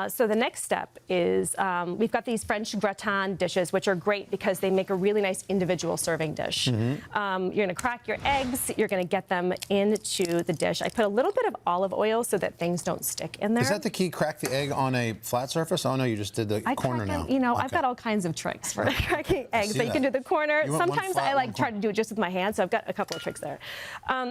S15: So the next step is we've got these French gratin dishes, which are great because they make a really nice individual serving dish. You're going to crack your eggs. You're going to get them into the dish. I put a little bit of olive oil so that things don't stick in there.
S21: Is that the key? Crack the egg on a flat surface? Oh, no, you just did the corner now.
S15: You know, I've got all kinds of tricks for cracking eggs.
S21: see
S15: So you can do
S21: that.
S15: the corner.
S21: You want one
S15: Sometimes
S21: flat,
S15: I
S21: one
S15: like try to do it just with my hands, so I've got a couple of tricks there.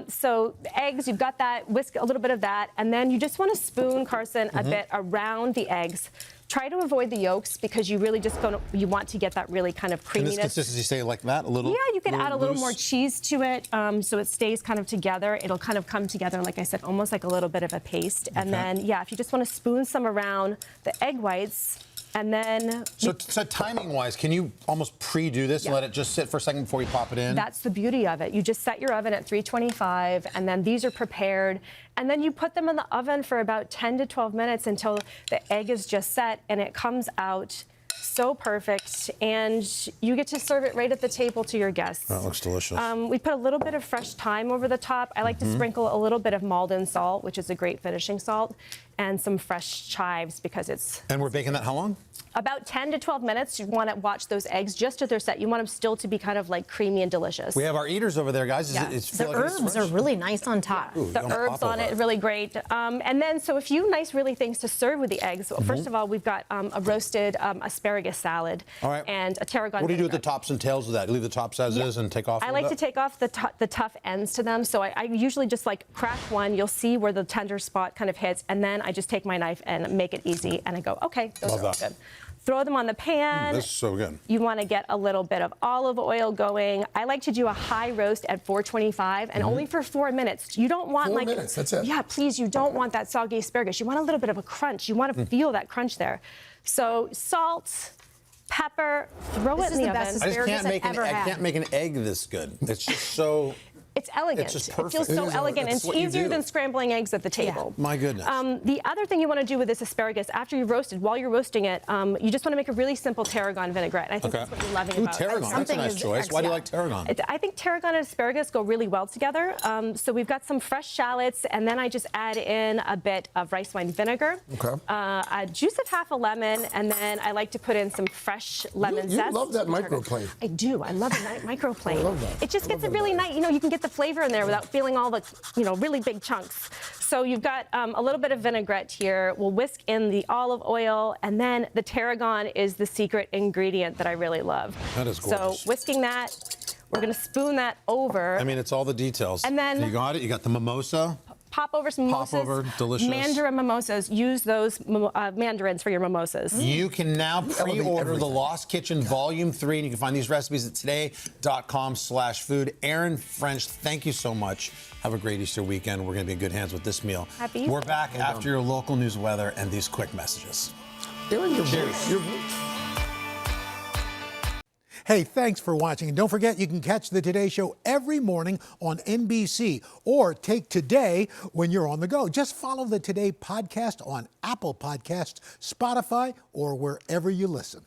S15: So eggs, you've got that, whisk a little bit of that, and then you just want to spoon, Carson, a bit around the eggs. Try to avoid the yolks because you really just you want to get that really kind of
S21: Can
S15: creaminess.
S21: this consistency stay like that? A little?
S15: Yeah, you can add a little
S21: loose?
S15: more cheese to it so it stays kind of together. It'll kind of come together, like I said, almost like a little bit of a paste. And then, yeah, if you just want to spoon some around the egg whites, and then...
S21: So timing-wise, can you almost pre-do this and let it just sit for a second before you pop it in?
S15: That's the beauty of it. You just set your oven at 325, and then these are prepared. And then you put them in the oven for about 10 to 12 minutes until the egg is just set, and it comes out so perfect. And you get to serve it right at the table to your guests.
S21: That looks delicious.
S15: We put a little bit of fresh thyme over the top. I like to sprinkle a little bit of Maldon salt, which is a great finishing salt, and some fresh chives because it's...
S21: And we're baking that how long?
S15: About 10 to 12 minutes. You want to watch those eggs just as they're set. You want them still to be kind of like creamy and delicious.
S21: We have our eaters over there, guys.
S15: Yeah.
S1: The herbs are really nice on top.
S15: The herbs on it, really great. And then, so a few nice, really things to serve with the eggs. Well, first of all, we've got a roasted asparagus salad and a tarragon.
S21: What do you do with the tops and tails of that? You leave the tops as is and take off?
S15: I like to take off the tough ends to them. So I usually just like crack one. You'll see where the tender spot kind of hits. And then I just take my knife and make it easy. And I go, okay, those are all good. Throw them on the pan.
S21: This is so good.
S15: You want to get a little bit of olive oil going. I like to do a high roast at 425 and only for 4 minutes. You don't want
S3: 4 minutes, that's it.
S15: Yeah, please, you don't want that soggy asparagus. You want a little bit of a crunch. You want to feel that crunch there. So salt, pepper, throw it in the oven.
S21: I just can't make an egg this good. It's just so...
S15: It's elegant.
S21: It's just
S15: It
S21: perfect.
S15: feels so elegant. It's easier than scrambling eggs at the table.
S21: My goodness.
S15: The other thing you want to do with this asparagus, after you've roasted, while you're roasting it, you just want to make a really simple tarragon vinaigrette. And I think that's what you're loving about it.
S21: Tarragon. That's a nice choice. Why do you like tarragon?
S15: I think tarragon and asparagus go really well together. So we've got some fresh shallots, and then I just add in a bit of rice wine vinegar, a juice of half a lemon, and then I like to put in some fresh lemon zest.
S3: You love that microplane.
S15: I do. I love a microplane.
S3: I love that.
S15: It just gets it really nice. You know, you can get the flavor in there without feeling all the, really big chunks. So you've got a little bit of vinaigrette here. We'll whisk in the olive oil, and then the tarragon is the secret ingredient that I really love.
S21: That is gorgeous.
S15: So whisking that, We're going to spoon that over.
S21: I mean, it's all the details.
S15: And then
S21: you got it. You got the mimosa.
S15: Pop over some mimosas.
S21: Pop over, delicious.
S15: Mandarin mimosas. Use those mandarins for your mimosas.
S21: You can now pre-order the Lost Kitchen Volume 3, and you can find these recipes at today.com/food. Erin French, thank you so much. Have a great Easter weekend. We're going to be in good hands with this meal.
S15: Happy Easter.
S21: We're back after your local news weather and these quick messages.
S3: Cheers.
S8: Hey, thanks for watching. And don't forget, you can catch the Today Show every morning on NBC or take Today when you're on the go. Just follow the Today podcast on Apple Podcasts, Spotify, or wherever you listen.